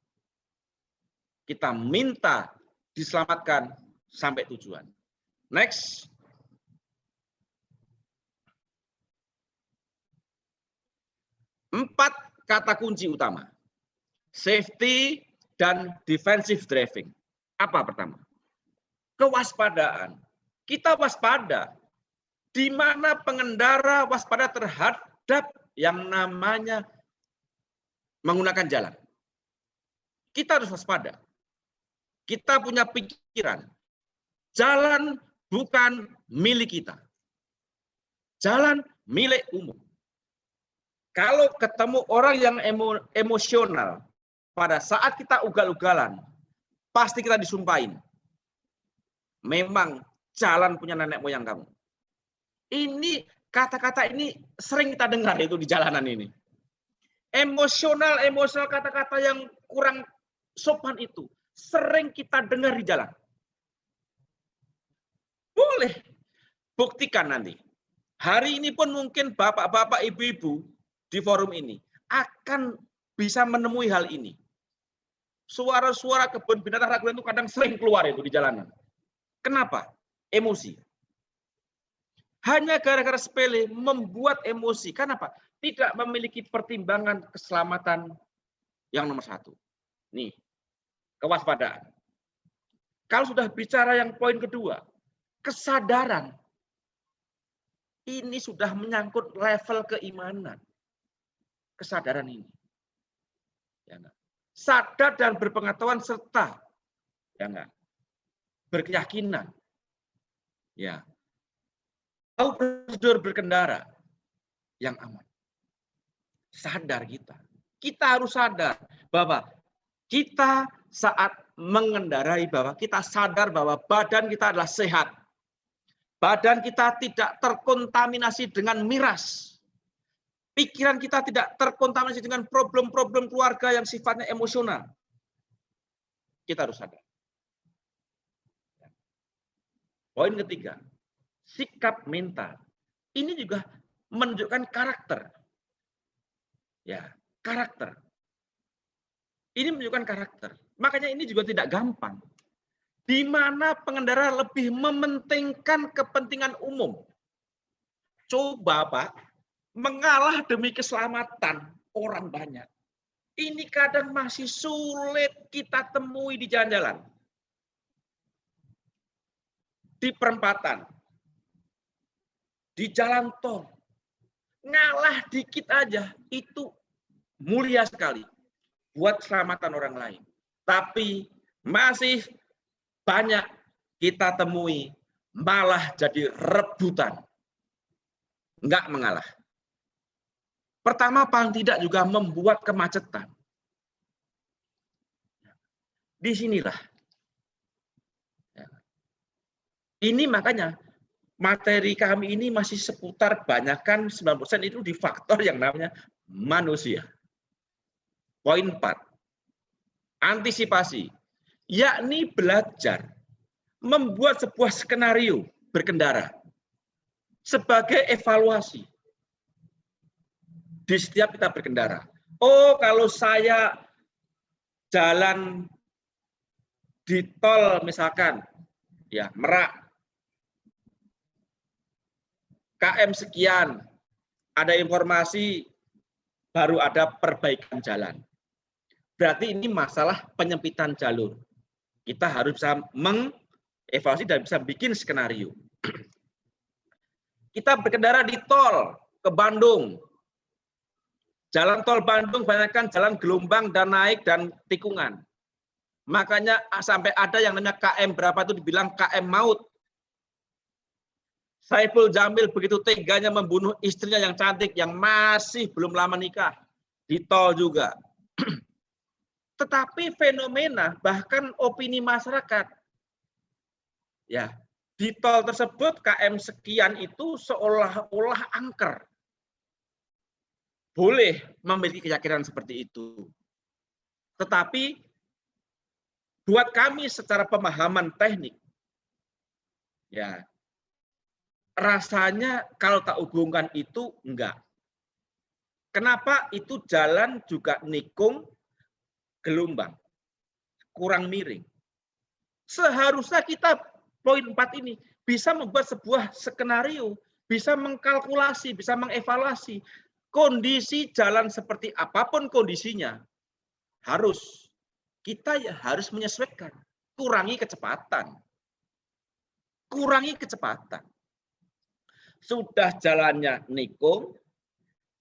Kita minta diselamatkan sampai tujuan. Next. Empat kata kunci utama. Safety dan defensive driving. Apa pertama? Kewaspadaan. Kita waspada. Di mana pengendara waspada terhadap yang namanya menggunakan jalan. Kita harus waspada. Kita punya pikiran. Jalan bukan milik kita. Jalan milik umum. Kalau ketemu orang yang emosional, pada saat kita ugal-ugalan, pasti kita disumpahin. Memang jalan punya nenek moyang kamu. Ini kata-kata ini sering kita dengar itu di jalanan ini. Emosional kata-kata yang kurang sopan itu sering kita dengar di jalan. Boleh buktikan nanti. Hari ini pun mungkin bapak-bapak, ibu-ibu di forum ini akan bisa menemui hal ini. Suara-suara kebun binatang Ragunan itu kadang sering keluar itu di jalanan. Kenapa? Emosi. Hanya gara-gara sepele membuat emosi. Kenapa? Tidak memiliki pertimbangan keselamatan yang nomor satu. Nih, kewaspadaan. Kalau sudah bicara yang poin kedua, kesadaran. Ini sudah menyangkut level keimanan. Kesadaran ini. Ya, sadar dan berpengetahuan serta ya enggak, berkeyakinan. Ya. Tahu prosedur berkendara yang aman. Sadar kita. Kita harus sadar bahwa kita saat mengendarai bahwa kita sadar bahwa badan kita adalah sehat. Badan kita tidak terkontaminasi dengan miras. Pikiran kita tidak terkontaminasi dengan problem-problem keluarga yang sifatnya emosional. Kita harus sadar. Poin ketiga. Sikap mental. Ini juga menunjukkan karakter. Ya, karakter. Ini menunjukkan karakter. Makanya ini juga tidak gampang. Di mana pengendara lebih mementingkan kepentingan umum. Coba, Pak, mengalah demi keselamatan orang banyak. Ini kadang masih sulit kita temui di jalan-jalan. Di perempatan. Di jalan tol, ngalah dikit aja, itu mulia sekali buat keselamatan orang lain. Tapi masih banyak kita temui malah jadi rebutan. Enggak mengalah. Pertama, paling tidak juga membuat kemacetan. Disinilah Ini makanya materi kami ini masih seputar banyakkan 90% itu di faktor yang namanya manusia. Poin 4. Antisipasi, yakni belajar membuat sebuah skenario berkendara sebagai evaluasi di setiap kita berkendara. Oh, kalau saya jalan di tol misalkan, ya Merak, KM sekian, ada informasi baru ada perbaikan jalan. Berarti ini masalah penyempitan jalur. Kita harus bisa mengevaluasi dan bisa bikin skenario. Kita berkendara di tol ke Bandung. Jalan tol Bandung banyakkan jalan gelombang dan naik dan tikungan. Makanya sampai ada yang namanya KM berapa itu dibilang KM maut. Saiful Jamil begitu teganya membunuh istrinya yang cantik yang masih belum lama nikah di tol juga. Tetapi fenomena bahkan opini masyarakat, ya di tol tersebut KM sekian itu seolah-olah angker. Boleh memiliki keyakinan seperti itu. Tetapi buat kami secara pemahaman teknik, ya rasanya kalau tak hubungkan itu enggak. Kenapa itu jalan juga nikung gelombang, kurang miring. Seharusnya kita poin 4 ini bisa membuat sebuah skenario, bisa mengkalkulasi, bisa mengevaluasi kondisi jalan seperti apapun kondisinya. Kita harus menyesuaikan, kurangi kecepatan. Kurangi kecepatan. Sudah jalannya nikung,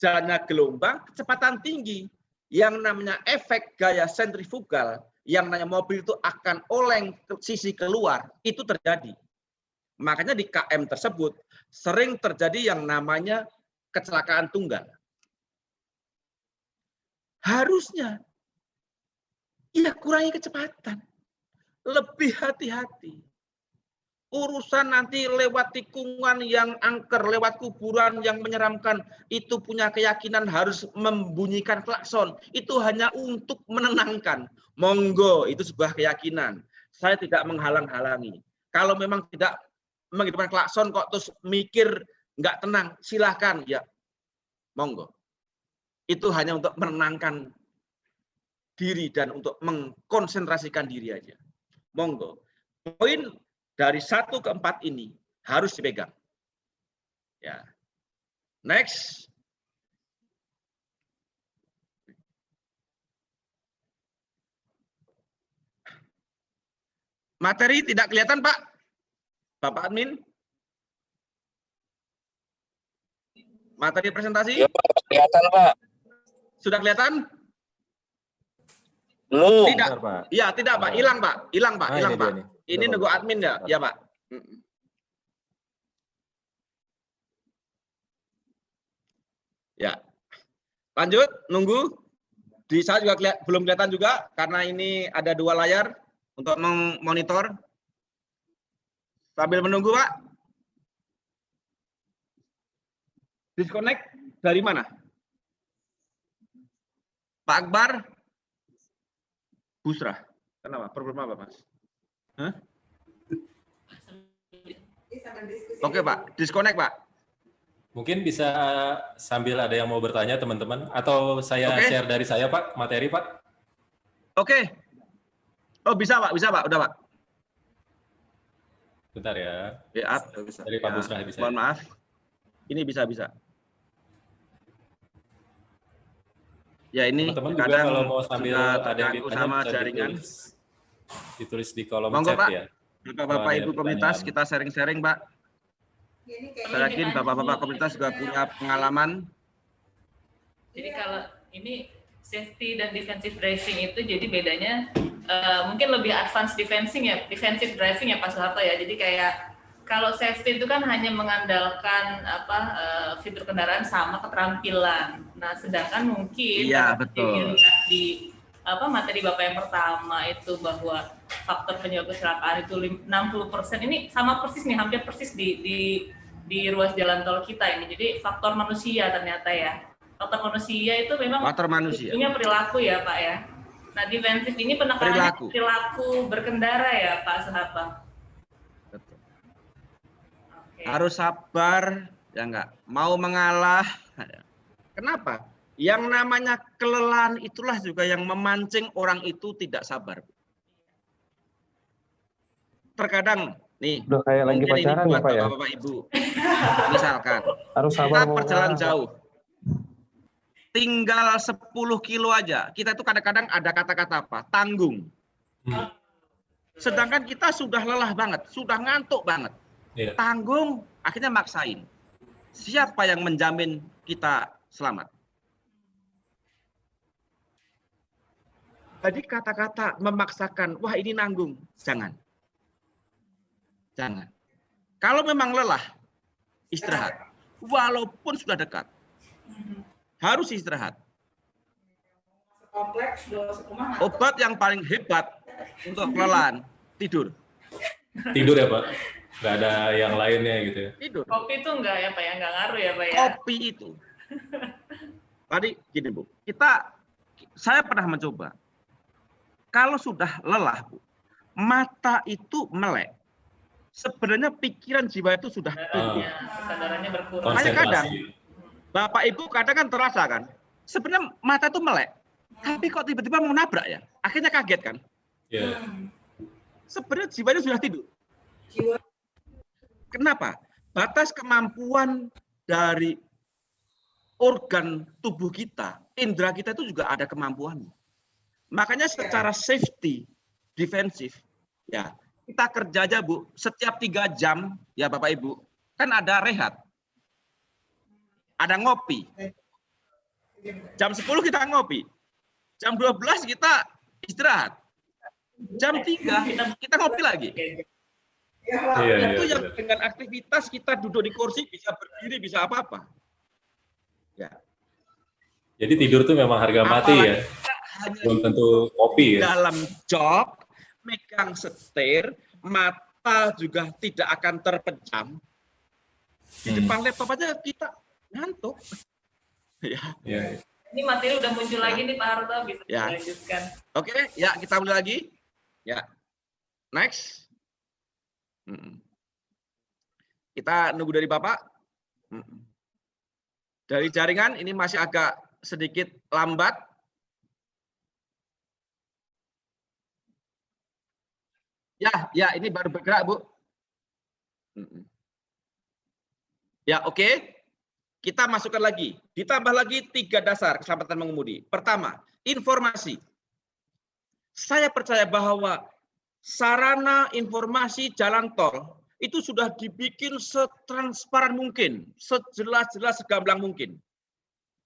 jalannya gelombang, kecepatan tinggi. Yang namanya efek gaya sentrifugal, yang namanya mobil itu akan oleng ke sisi keluar, itu terjadi. Makanya di KM tersebut sering terjadi yang namanya kecelakaan tunggal. Harusnya, ya kurangi kecepatan. Lebih hati-hati. Urusan nanti lewat tikungan yang angker, lewat kuburan yang menyeramkan, itu punya keyakinan harus membunyikan klakson. Itu hanya untuk menenangkan. Monggo, itu sebuah keyakinan. Saya tidak menghalang-halangi. Kalau memang tidak menghidupkan klakson kok terus mikir nggak tenang, silahkan. Ya, monggo. Itu hanya untuk menenangkan diri dan untuk mengkonsentrasikan diri aja. Monggo. Poin dari 1 ke 4 ini harus dipegang. Ya. Next. Materi tidak kelihatan, Pak? Bapak admin? Materi presentasi? Ya, Pak, kelihatan, Pak. Sudah kelihatan? Belum. Tidak. Benar, Pak. Iya, tidak, Pak. Hilang, Pak. Hilang, Pak. Ah, Hilang, ini Pak. dia nih. Ini Betul, nunggu Pak. admin ya? Ya, Pak. Ya. Lanjut, nunggu. Di saya juga belum kelihatan juga karena ini ada 2 layar untuk memonitor. Sambil menunggu, Pak. Disconnect dari mana? Pak Akbar? Busra. Kenapa? Problem apa, Mas? Hah? Oke, Pak. Disconnect, Pak. Mungkin bisa sambil ada yang mau bertanya teman-teman, atau saya Oke. share dari saya Pak, materi Pak. Oke. Oh, bisa, Pak. Bisa, Pak. Udah, Pak. Bentar ya. Ya, bisa. Dari Pak Ya, Busra bisa. mohon maaf. Ini bisa. Ya, ini Teman-teman juga kadang kalau mau sambil sudah ada yang terganggu ditanya sama bisa jaringan. ditulis di kolom Monggo, chat Pak. ya. Bapak-bapak, Kalau ada Ibu komunitas, pertanyaan. kita sharing-sharing, Pak. Ini kayaknya Saya yakin bapak-bapak komunitas juga punya pengalaman. Jadi kalau ini safety dan defensive driving itu jadi bedanya mungkin lebih advance defensive driving ya Pak Soeharto ya. Jadi kayak kalau safety itu kan hanya mengandalkan fitur kendaraan sama keterampilan. Nah, sedangkan mungkin Iya, betul. dilihat di materi Bapak yang pertama itu bahwa faktor penyebab kecelakaan itu 60%. Ini sama persis nih, hampir persis di ruas jalan tol kita ini. Jadi faktor manusia ternyata ya. Faktor manusia itu memang Faktor manusia. punya perilaku ya Pak ya. Nah defensif ini penekanannya perilaku berkendara ya Pak Sahapa. Betul. Okay. Harus sabar, ya enggak. Mau mengalah. Kenapa? Yang namanya kelelahan itulah juga yang memancing orang itu tidak sabar. Terkadang nih, udah kayak lagi pacaran ya Pak ya? Bapak Ibu, misalkan harus sabar, kita perjalanan jauh, tinggal 10 kilo aja, kita itu kadang-kadang ada kata-kata apa? Tanggung. Sedangkan kita sudah lelah banget, sudah ngantuk banget. Tanggung, akhirnya maksain. Siapa yang menjamin kita selamat? Jadi kata-kata memaksakan, wah ini nanggung, jangan. Jangan. Kalau memang lelah, istirahat. Walaupun sudah dekat. Harus istirahat. Obat yang paling hebat untuk kelelahan, tidur. Tidur ya Pak? Nggak ada yang lainnya gitu ya? Tidur. Kopi itu enggak ya Pak ya? Enggak ngaruh ya Pak ya? Kopi itu. Tadi gini Bu, saya pernah mencoba. Kalau sudah lelah, Bu, mata itu melek. Sebenarnya pikiran jiwa itu sudah tutup. Kesadarannya berkurang. Makanya kadang, Bapak Ibu kadang kan terasa kan, sebenarnya mata itu melek. Tapi kok tiba-tiba mau nabrak ya? Akhirnya kaget kan? Yeah. Sebenarnya jiwanya sudah tidur. Kenapa? Batas kemampuan dari organ tubuh kita, indera kita itu juga ada kemampuannya. Makanya secara safety, defensif, ya kita kerja aja Bu, setiap 3 jam, ya Bapak Ibu, kan ada rehat, ada ngopi. Jam 10 kita ngopi, jam 12 kita istirahat, jam 3 kita ngopi lagi. Itu yang dengan aktivitas kita duduk di kursi, bisa berdiri, bisa apa-apa. Ya. Jadi tidur tuh memang harga mati ya? Belum tentu kopi ya? Dalam jok, megang setir, mata juga tidak akan terpejam. Di depan laptop aja kita ngantuk. Ya. Ini materi udah muncul lagi nih Pak Harto, bisa dilanjutkan. Oke, ya kita mulai lagi. Ya, next. Kita nunggu dari Bapak. Dari jaringan ini masih agak sedikit lambat. Ya, ini baru bergerak, Bu. Ya, oke. Kita masukkan lagi. Ditambah lagi 3 dasar keselamatan mengemudi. Pertama, informasi. Saya percaya bahwa sarana informasi jalan tol itu sudah dibikin setransparan mungkin, sejelas-jelas, segamblang mungkin.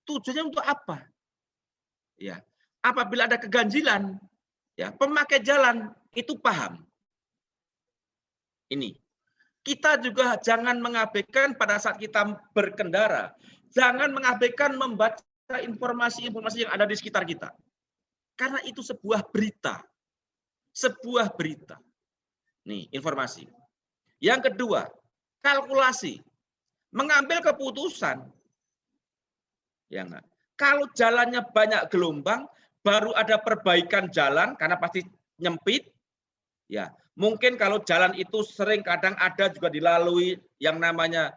Tujuannya untuk apa? Ya, apabila ada keganjilan, ya pemakai jalan itu paham. Ini, kita juga jangan mengabaikan pada saat kita berkendara, jangan mengabaikan membaca informasi-informasi yang ada di sekitar kita. Karena itu sebuah berita. Sebuah berita. Nih, informasi. Yang kedua, kalkulasi. Mengambil keputusan. Ya enggak? Kalau jalannya banyak gelombang, baru ada perbaikan jalan, karena pasti nyempit. Ya, mungkin kalau jalan itu sering kadang ada juga dilalui yang namanya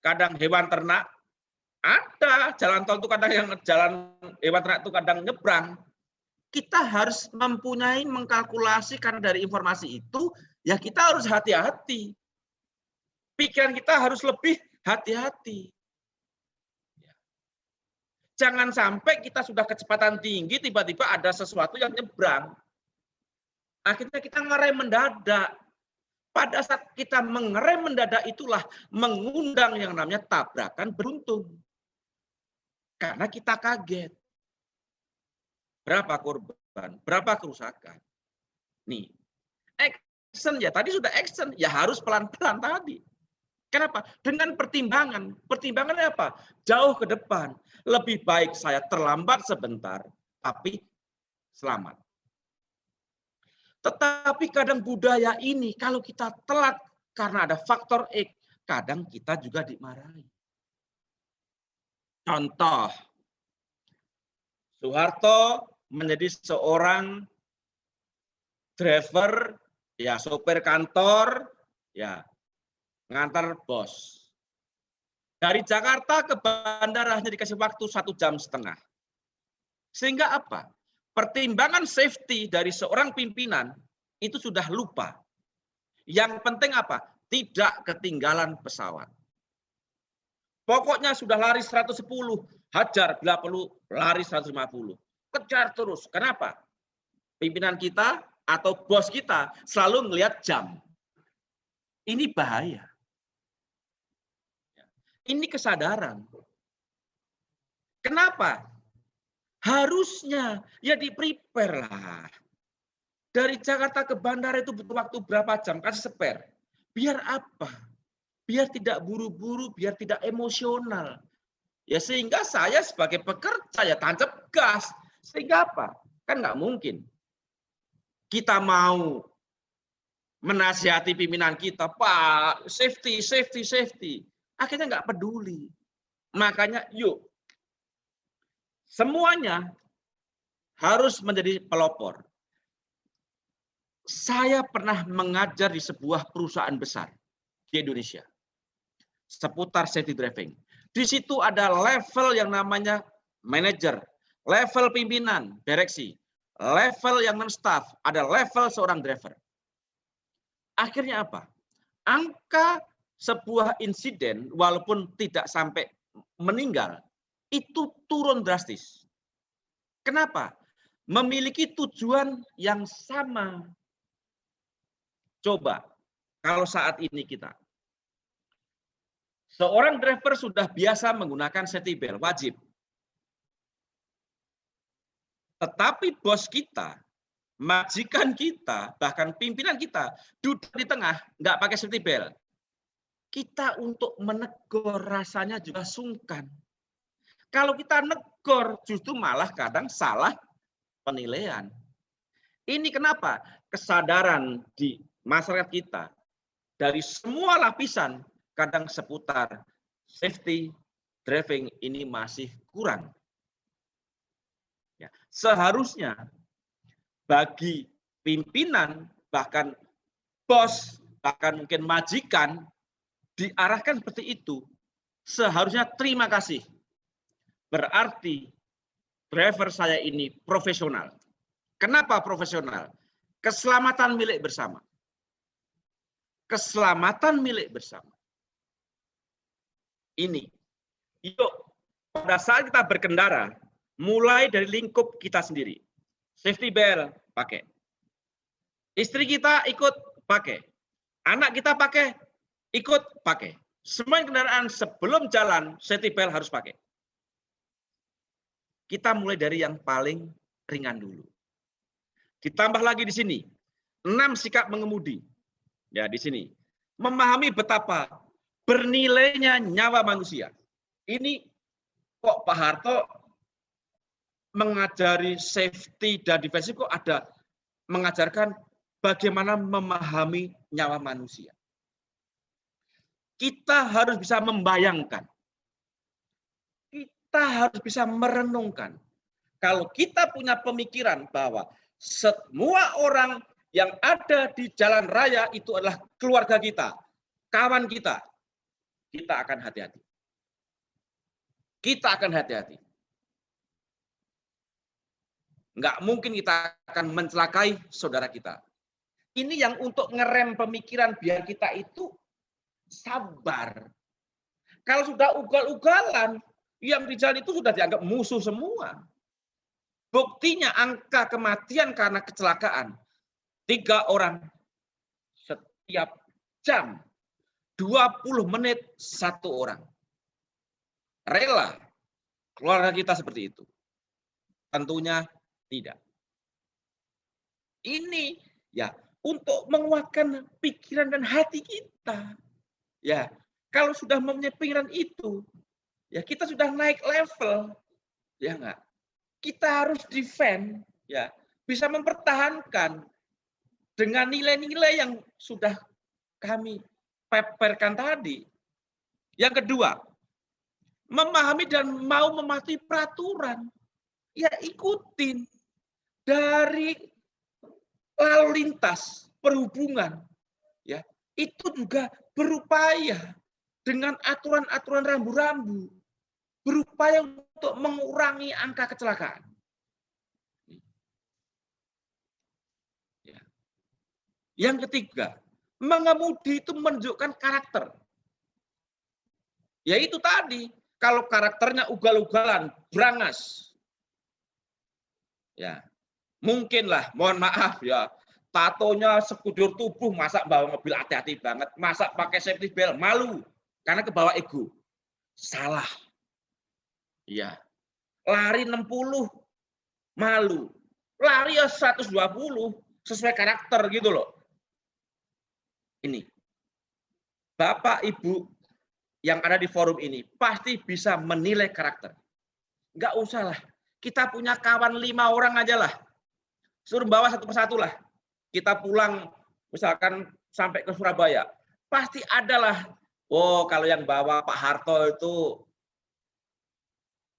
kadang hewan ternak. Ada jalan tol itu kadang yang jalan hewan ternak itu kadang nyebrang. Kita harus mempunyai mengkalkulasi karena dari informasi itu ya kita harus hati-hati. Pikiran kita harus lebih hati-hati. Jangan sampai kita sudah kecepatan tinggi tiba-tiba ada sesuatu yang nyebrang. Akhirnya kita ngerem mendadak. Pada saat kita mengerem mendadak itulah mengundang yang namanya tabrakan beruntun. Karena kita kaget. Berapa korban, berapa kerusakan. Nih, action ya, tadi sudah action, ya harus pelan-pelan tadi. Kenapa? Dengan pertimbangan. Pertimbangannya apa? Jauh ke depan. Lebih baik saya terlambat sebentar, tapi selamat. Tetapi kadang budaya ini kalau kita telat karena ada faktor X, kadang kita juga dimarahi. Contoh, Soeharto menjadi seorang driver, ya sopir kantor, ya ngantar bos. Dari Jakarta ke bandara hanya dikasih waktu 1,5 jam. Sehingga apa? Pertimbangan safety dari seorang pimpinan itu sudah lupa. Yang penting apa? Tidak ketinggalan pesawat. Pokoknya sudah lari 110, hajar bila perlu lari 150. Kejar terus. Kenapa? Pimpinan kita atau bos kita selalu melihat jam. Ini bahaya. Ini kesadaran. Kenapa? Harusnya ya di-prepare lah. Dari Jakarta ke bandara itu butuh waktu berapa jam? Kasih spare. Biar apa? Biar tidak buru-buru, biar tidak emosional. Ya sehingga saya sebagai pekerja ya tancap gas. Sehingga apa? Kan nggak mungkin. Kita mau menasihati pimpinan kita, Pak, safety, safety, safety. Akhirnya nggak peduli. Makanya yuk, semuanya harus menjadi pelopor. Saya pernah mengajar di sebuah perusahaan besar di Indonesia seputar safety driving. Di situ ada level yang namanya manajer, level pimpinan, direksi, level yang non-staff, ada level seorang driver. Akhirnya apa? Angka sebuah insiden walaupun tidak sampai meninggal itu turun drastis. Kenapa? Memiliki tujuan yang sama. Coba kalau saat ini kita seorang driver sudah biasa menggunakan safety belt wajib. Tetapi bos kita, majikan kita, bahkan pimpinan kita duduk di tengah nggak pakai safety belt. Kita untuk menegur rasanya juga sungkan. Kalau kita negor justru malah kadang salah penilaian. Ini kenapa? Kesadaran di masyarakat kita dari semua lapisan kadang seputar safety driving ini masih kurang. Ya, seharusnya bagi pimpinan, bahkan bos, bahkan mungkin majikan, diarahkan seperti itu, seharusnya terima kasih. Berarti driver saya ini profesional. Kenapa profesional? Keselamatan milik bersama. Keselamatan milik bersama. Ini. Yuk, pada saat kita berkendara, mulai dari lingkup kita sendiri. Safety belt, pakai. Istri kita ikut pakai. Anak kita pakai, ikut pakai. Semua kendaraan sebelum jalan, safety belt harus pakai. Kita mulai dari yang paling ringan dulu. Ditambah lagi di sini, 6 sikap mengemudi. Ya, di sini. Memahami betapa bernilainya nyawa manusia. Ini kok Pak Harto mengajari safety dan defensif kok ada mengajarkan bagaimana memahami nyawa manusia. Kita harus bisa membayangkan. Kita harus bisa merenungkan. Kalau kita punya pemikiran bahwa semua orang yang ada di jalan raya itu adalah keluarga kita, kawan kita, kita akan hati-hati. Kita akan hati-hati. Nggak mungkin kita akan mencelakai saudara kita. Ini yang untuk ngerem pemikiran biar kita itu sabar. Kalau sudah ugal-ugalan, yang di jalan itu sudah dianggap musuh semua. Buktinya angka kematian karena kecelakaan. 3 orang setiap jam. 20 menit 1 orang. Rela keluarga kita seperti itu? Tentunya tidak. Ini ya untuk menguatkan pikiran dan hati kita. Ya, kalau sudah mempunyai pikiran itu, ya kita sudah naik level. Ya enggak? Kita harus defend, ya, bisa mempertahankan. dengan nilai-nilai yang sudah kami paparkan tadi. Yang kedua, memahami dan mau mematuhi peraturan. Ya ikutin dari lalu lintas perhubungan. Ya, itu juga berupaya dengan aturan-aturan rambu-rambu, berupaya untuk mengurangi angka kecelakaan. Ya. Yang ketiga, mengemudi itu menunjukkan karakter. Ya itu tadi, kalau karakternya ugal-ugalan, berangas, ya mungkinlah, mohon maaf ya, tatonya sekujur tubuh, masa bawa mobil hati-hati banget, masa pakai safety belt, malu, karena kebawa ego. Salah. Ya. Lari 60, malu. Lari ya 120, sesuai karakter gitu loh. Ini. Bapak, Ibu yang ada di forum ini pasti bisa menilai karakter. Enggak usah lah. Kita punya kawan 5 orang aja lah. Suruh bawa satu persatu lah. Kita pulang misalkan sampai ke Surabaya. Pasti adalah, oh kalau yang bawa Pak Harto itu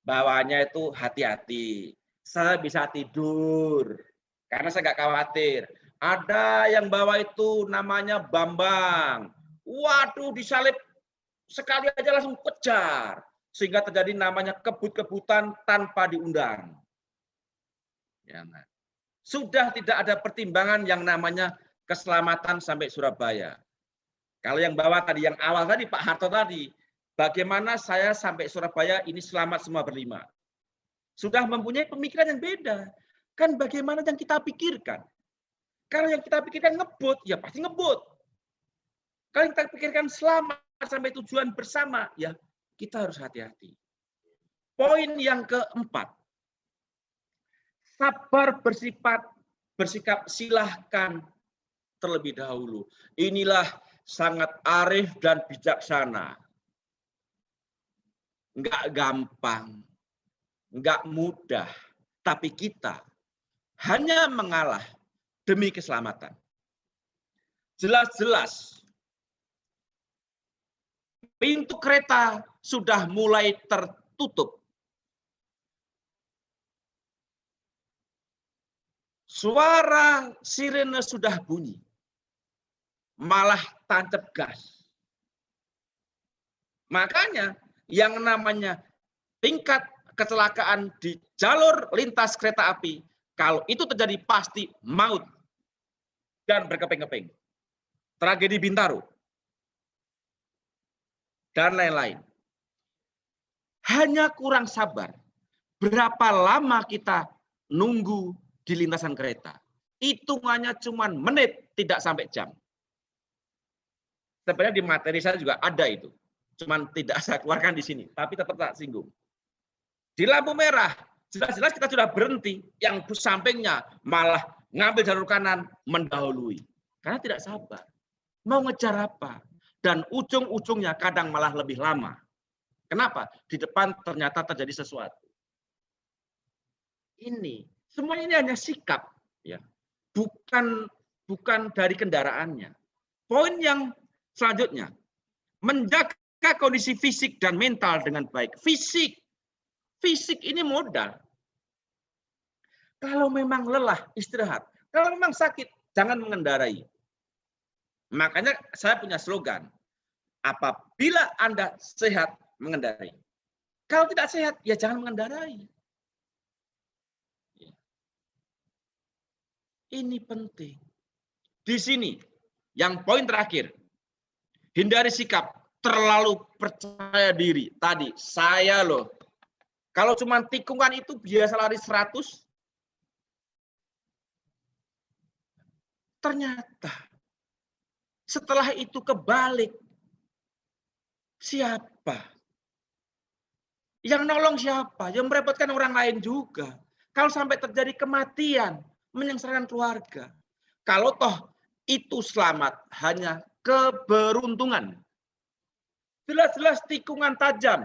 bawanya itu hati-hati. Saya bisa tidur karena saya nggak khawatir. Ada yang bawa itu namanya Bambang. Waduh, disalib sekali aja langsung kejar. Sehingga terjadi namanya kebut-kebutan tanpa diundang. Ya, nah. Sudah tidak ada pertimbangan yang namanya keselamatan sampai Surabaya. Kalau yang bawa tadi, yang awal tadi Pak Harto tadi, bagaimana saya sampai Surabaya ini selamat semua berlima. Sudah mempunyai pemikiran yang beda. Kan bagaimana yang kita pikirkan. Kalau yang kita pikirkan ngebut, ya pasti ngebut. Kalau yang kita pikirkan selamat sampai tujuan bersama, ya kita harus hati-hati. Poin yang keempat, sabar bersikap silahkan terlebih dahulu. Inilah sangat arif dan bijaksana. Enggak gampang, enggak mudah, tapi kita hanya mengalah demi keselamatan. Jelas-jelas pintu kereta sudah mulai tertutup. Suara sirene sudah bunyi. Malah tancap gas. Makanya yang namanya tingkat kecelakaan di jalur lintas kereta api, kalau itu terjadi pasti maut dan berkeping-keping. Tragedi Bintaro dan lain-lain. Hanya kurang sabar. Berapa lama kita nunggu di lintasan kereta? Hitungannya cuma menit, tidak sampai jam. Sebenarnya di materi saya juga ada itu. Cuman tidak saya keluarkan di sini, tapi tetap tak singgung. Di lampu merah, jelas-jelas kita sudah berhenti. Yang sampingnya malah ngambil jalur kanan, mendahului. Karena tidak sabar. Mau ngejar apa? Dan ujung-ujungnya kadang malah lebih lama. Kenapa? Di depan ternyata terjadi sesuatu. Ini, semua ini hanya sikap. Ya. Bukan dari kendaraannya. Poin yang selanjutnya, menjaga kondisi fisik dan mental dengan baik. Fisik ini modal. Kalau memang lelah, istirahat. Kalau memang sakit, jangan mengendarai. Makanya saya punya slogan, apabila Anda sehat, mengendarai. Kalau tidak sehat, ya jangan mengendarai. Ini penting. Di sini, yang poin terakhir, hindari sikap terlalu percaya diri. Tadi, saya loh, kalau cuma tikungan itu biasa lari 100, ternyata setelah itu kebalik. Siapa? Yang nolong siapa? Yang merepotkan orang lain juga. Kalau sampai terjadi kematian, menyengsarakan keluarga. Kalau toh itu selamat, hanya keberuntungan. Jelas-jelas tikungan tajam.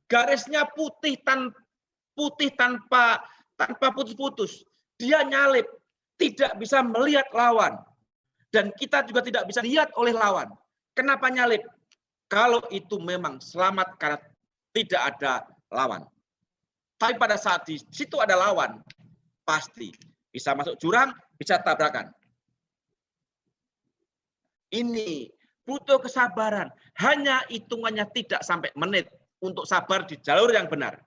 Garisnya putih tanpa putus-putus. Dia nyalip. Tidak bisa melihat lawan. Dan kita juga tidak bisa lihat oleh lawan. Kenapa nyalip? Kalau itu memang selamat karena tidak ada lawan. Tapi pada saat di situ ada lawan, pasti bisa masuk jurang, bisa tabrakan. Ini butuh kesabaran. Hanya hitungannya tidak sampai menit untuk sabar di jalur yang benar.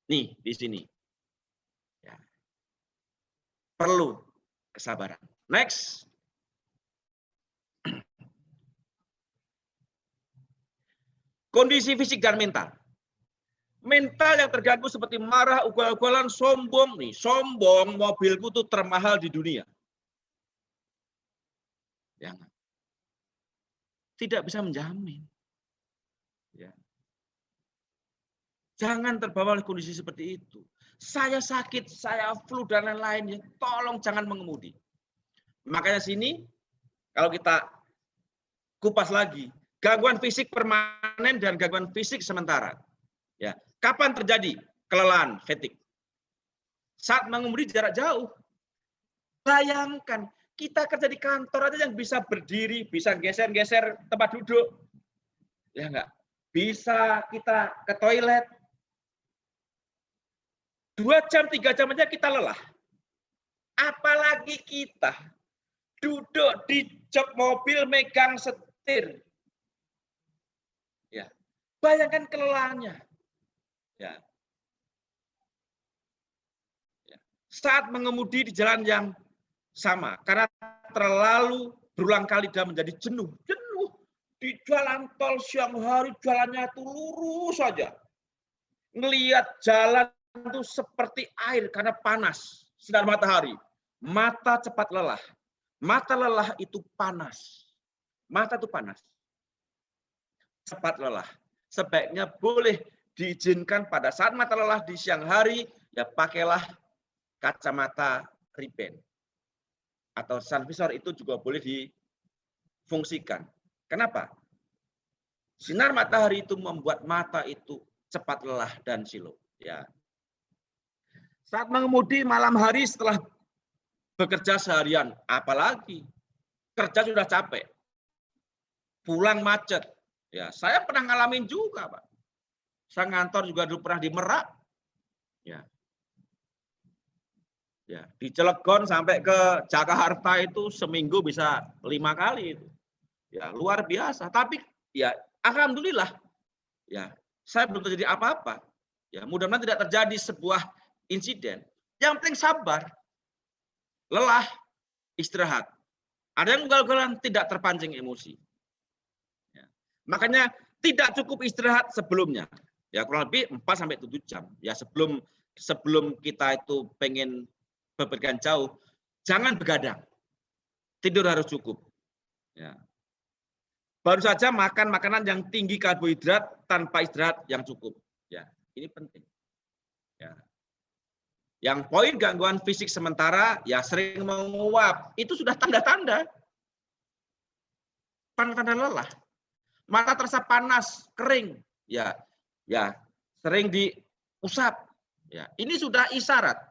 Nih, di sini. Ya. Perlu kesabaran. Next. Kondisi fisik dan mental. Mental yang terganggu seperti marah, ugal-ugalan, sombong. Nih, sombong, mobilku tuh termahal di dunia. Jangan. Tidak bisa menjamin. Ya. Jangan terbawa oleh kondisi seperti itu. Saya sakit, saya flu, dan lain-lain. Ya, tolong jangan mengemudi. Makanya sini, kalau kita kupas lagi, gangguan fisik permanen dan gangguan fisik sementara. Ya, kapan terjadi kelelahan, fatigue? Saat mengemudi jarak jauh. Bayangkan, kita kerja di kantor aja yang bisa berdiri, bisa geser-geser tempat duduk. Ya enggak? Bisa kita ke toilet. 2 jam, 3 jam aja kita lelah. Apalagi kita duduk di jok mobil megang setir. Ya. Bayangkan kelelahannya. Ya. Ya. Saat mengemudi di jalan yang sama, karena terlalu berulang kali dan menjadi jenuh. Jenuh di jalan tol siang hari, jalannya itu lurus saja. Ngelihat jalan itu seperti air karena panas sinar matahari. Mata cepat lelah. Mata lelah itu panas. Mata itu panas. Cepat lelah. Sebaiknya boleh diizinkan pada saat mata lelah di siang hari, ya pakailah kacamata Ray-Ban. Atau sun visor itu juga boleh difungsikan. Kenapa? Sinar matahari itu membuat mata itu cepat lelah dan silau. Ya. Saat mengemudi malam hari setelah bekerja seharian, apalagi kerja sudah capek, pulang macet. Ya, saya pernah ngalamin juga, Pak. Saya ngantor juga dulu pernah di Merak. Ya. Ya, di Cilegon sampai ke Jakarta itu seminggu bisa 5 kali itu. Ya, luar biasa. Tapi ya alhamdulillah ya, saya belum terjadi apa-apa. Ya, mudah-mudahan tidak terjadi sebuah insiden. Yang penting sabar. Lelah, istirahat. Ada yang ugal-ugalan, tidak terpancing emosi. Ya. Makanya tidak cukup istirahat sebelumnya. Ya, kurang lebih 4-7 jam. Ya, sebelum kita itu pengen bepergian jauh, jangan begadang. Tidur harus cukup. Ya. Baru saja makan makanan yang tinggi karbohidrat tanpa istirahat yang cukup. Ya, ini penting. Ya. Yang poin gangguan fisik sementara, ya sering menguap. Itu sudah tanda-tanda. Tanda-tanda lelah. Mata terasa panas, kering. Ya, sering diusap. Ya, ini sudah isyarat.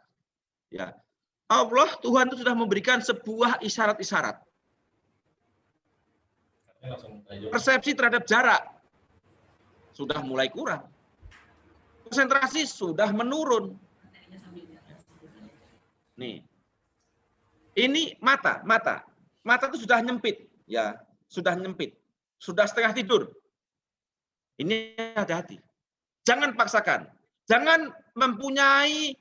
Ya, Allah Tuhan itu sudah memberikan sebuah isyarat-isyarat. Persepsi terhadap jarak sudah mulai kurang. Konsentrasi sudah menurun. Nih, ini mata itu sudah nyempit, ya, sudah nyempit, sudah setengah tidur. Ini hati-hati. Jangan paksakan, jangan mempunyai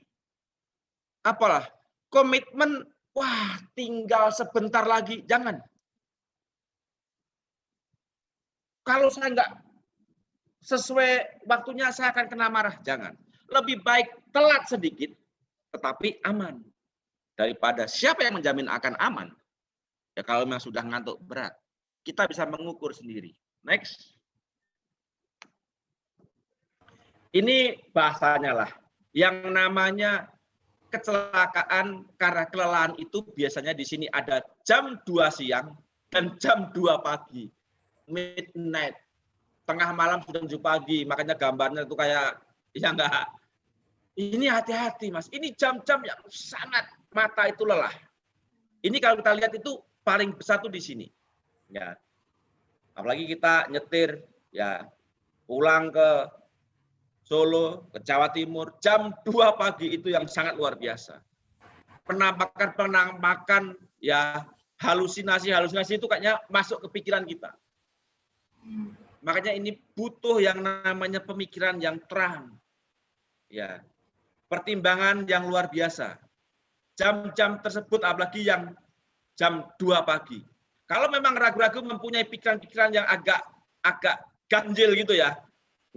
komitmen. Wah, tinggal sebentar lagi, jangan. Kalau saya nggak sesuai waktunya, saya akan kena marah. Jangan. Lebih baik telat sedikit, tetapi aman. Daripada siapa yang menjamin akan aman. Ya kalau memang sudah ngantuk berat. Kita bisa mengukur sendiri. Next. Ini bahasanya lah. Yang namanya kecelakaan karena kelelahan itu biasanya di sini ada jam 2 siang dan jam 2 pagi. Midnight. Tengah malam sudah 7 pagi. Makanya gambarnya itu kayak, ya enggak. Ini hati-hati, Mas. Ini jam-jam yang sangat mata itu lelah. Ini kalau kita lihat itu paling besar tuh di sini. Ya. Apalagi kita nyetir ya pulang ke Solo, ke Jawa Timur jam 2 pagi itu yang sangat luar biasa. Penampakan ya halusinasi itu kayaknya masuk ke pikiran kita. Makanya ini butuh yang namanya pemikiran yang terang. Ya. Pertimbangan yang luar biasa. Jam-jam tersebut apalagi yang jam 2 pagi. Kalau memang ragu-ragu mempunyai pikiran-pikiran yang agak ganjil gitu ya,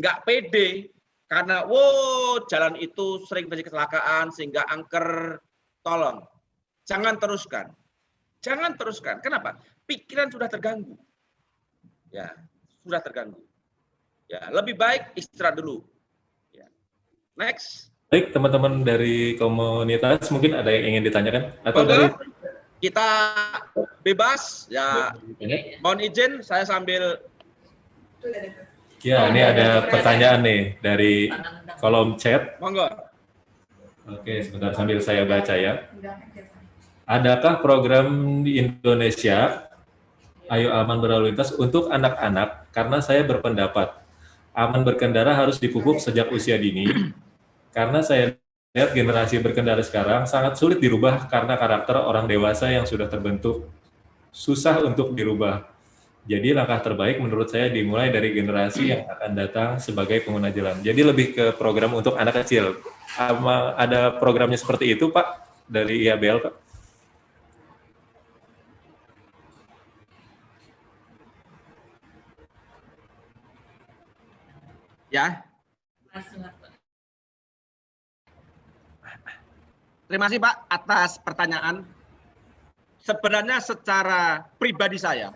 nggak pede, karena jalan itu sering terjadi kecelakaan sehingga angker, tolong jangan teruskan. Jangan teruskan. Kenapa? Pikiran sudah terganggu. Ya, sudah terganggu. Ya, lebih baik istirahat dulu. Ya. Next. Baik, teman-teman dari komunitas mungkin ada yang ingin ditanyakan atau Monggo, dari kita bebas ya. Mohon izin saya sambil ya, ini ada pertanyaan nih dari kolom chat. monggo. Oke, sebentar sambil saya baca ya. Adakah program di Indonesia Ayo Aman Berlalu Lintas untuk anak-anak? Karena saya berpendapat aman berkendara harus dipupuk sejak usia dini. Karena saya lihat generasi berkendara sekarang sangat sulit dirubah karena karakter orang dewasa yang sudah terbentuk susah untuk dirubah. Jadi langkah terbaik menurut saya dimulai dari generasi yang akan datang sebagai pengguna jalan. Jadi lebih ke program untuk anak kecil. Ada programnya seperti itu, Pak, dari IABL, Pak? Ya. Terima kasih Pak atas pertanyaan. Sebenarnya secara pribadi saya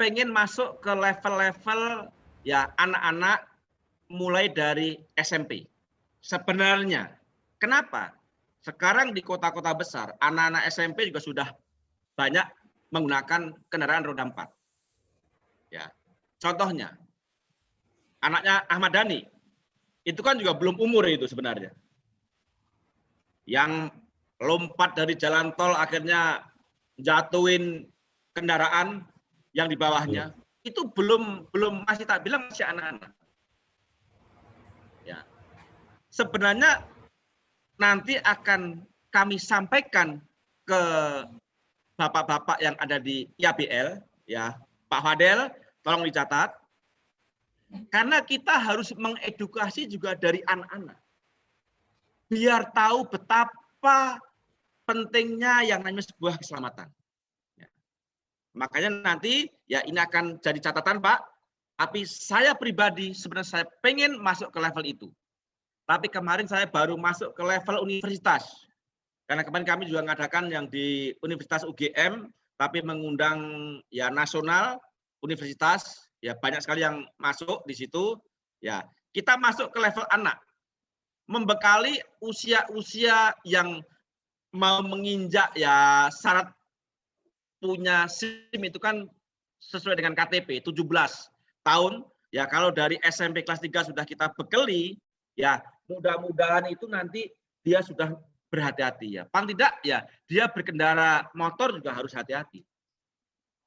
pengen masuk ke level-level ya anak-anak mulai dari SMP. Sebenarnya, kenapa? Sekarang di kota-kota besar, anak-anak SMP juga sudah banyak menggunakan kendaraan roda 4. Ya, contohnya, anaknya Ahmad Dhani, itu kan juga belum umur itu sebenarnya. Yang lompat dari jalan tol akhirnya jatuhin kendaraan yang di bawahnya, itu belum masih tak bilang masih anak-anak. Ya. Sebenarnya nanti akan kami sampaikan ke bapak-bapak yang ada di IABL, ya Pak Fadel, tolong dicatat, karena kita harus mengedukasi juga dari anak-anak. Biar tahu betapa pentingnya yang namanya sebuah keselamatan. Ya. Makanya nanti ya ini akan jadi catatan Pak, tapi saya pribadi sebenarnya saya pengen masuk ke level itu. Tapi kemarin saya baru masuk ke level universitas. Karena kemarin kami juga mengadakan yang di Universitas UGM, tapi mengundang ya nasional, universitas, ya banyak sekali yang masuk di situ. Ya, kita masuk ke level anak. Membekali usia-usia yang mau menginjak ya syarat punya SIM itu kan sesuai dengan KTP 17 tahun. Ya kalau dari SMP kelas 3 sudah kita bekali, ya mudah-mudahan itu nanti dia sudah berhati-hati ya. Paling tidak ya dia berkendara motor juga harus hati-hati.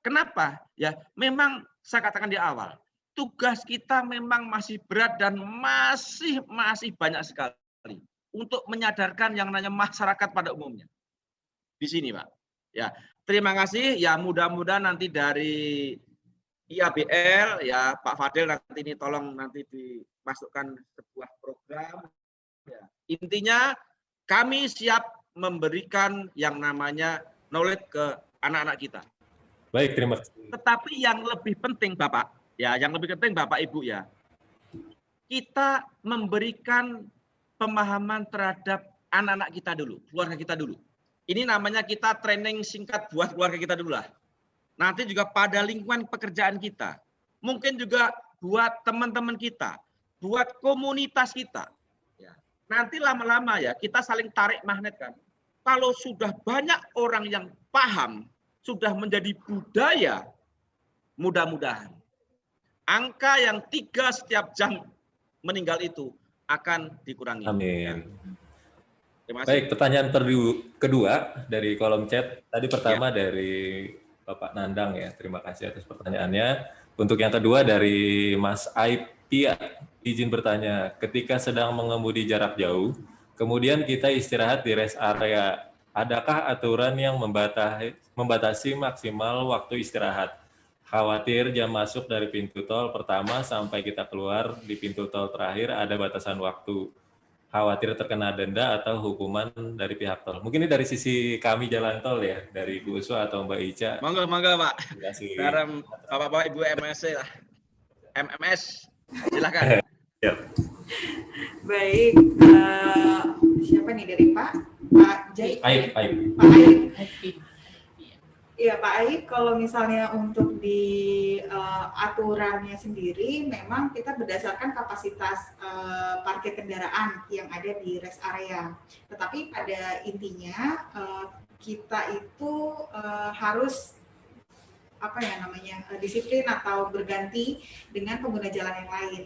Kenapa? Ya memang saya katakan di awal, tugas kita memang masih berat dan masih banyak sekali untuk menyadarkan yang namanya masyarakat pada umumnya. Di sini, Pak. Ya, terima kasih. Ya, mudah-mudahan nanti dari IABL ya Pak Fadel nanti ini tolong nanti dimasukkan sebuah program. Ya. Intinya kami siap memberikan yang namanya knowledge ke anak-anak kita. Baik, terima kasih. Tetapi yang lebih penting Bapak, ya yang lebih penting Bapak Ibu ya, kita memberikan pemahaman terhadap anak-anak kita dulu, keluarga kita dulu. Ini namanya kita training singkat buat keluarga kita dulu lah. Nanti juga pada lingkungan pekerjaan kita, mungkin juga buat teman-teman kita, buat komunitas kita. Ya. Nanti lama-lama ya kita saling tarik magnet kan. Kalau sudah banyak orang yang paham, sudah menjadi budaya, mudah-mudahan angka yang 3 setiap jam meninggal itu akan dikurangi. Amin. Terima kasih. Baik, pertanyaan kedua dari kolom chat. Tadi pertama dari Bapak Nandang ya. Terima kasih atas pertanyaannya. Untuk yang kedua dari Mas Aipia, izin bertanya. Ketika sedang mengemudi jarak jauh, kemudian kita istirahat di rest area, adakah aturan yang membatasi maksimal waktu istirahat? Khawatir jam masuk dari pintu tol pertama sampai kita keluar di pintu tol terakhir ada batasan waktu. Khawatir terkena denda atau hukuman dari pihak tol. Mungkin ini dari sisi kami jalan tol ya, dari Bu Uswa atau Mbak Ica. Monggo Pak. Terima kasih. Sekarang Bapak Ibu MSC lah. MMS, silakan. Ya. Baik, siapa nih dari Pak Jai? Aib. Pak Aib. Happy. Iya Pak Aib, kalau misalnya untuk di aturannya sendiri, memang kita berdasarkan kapasitas parkir kendaraan yang ada di rest area. Tetapi pada intinya kita itu harus disiplin atau berganti dengan pengguna jalan yang lain.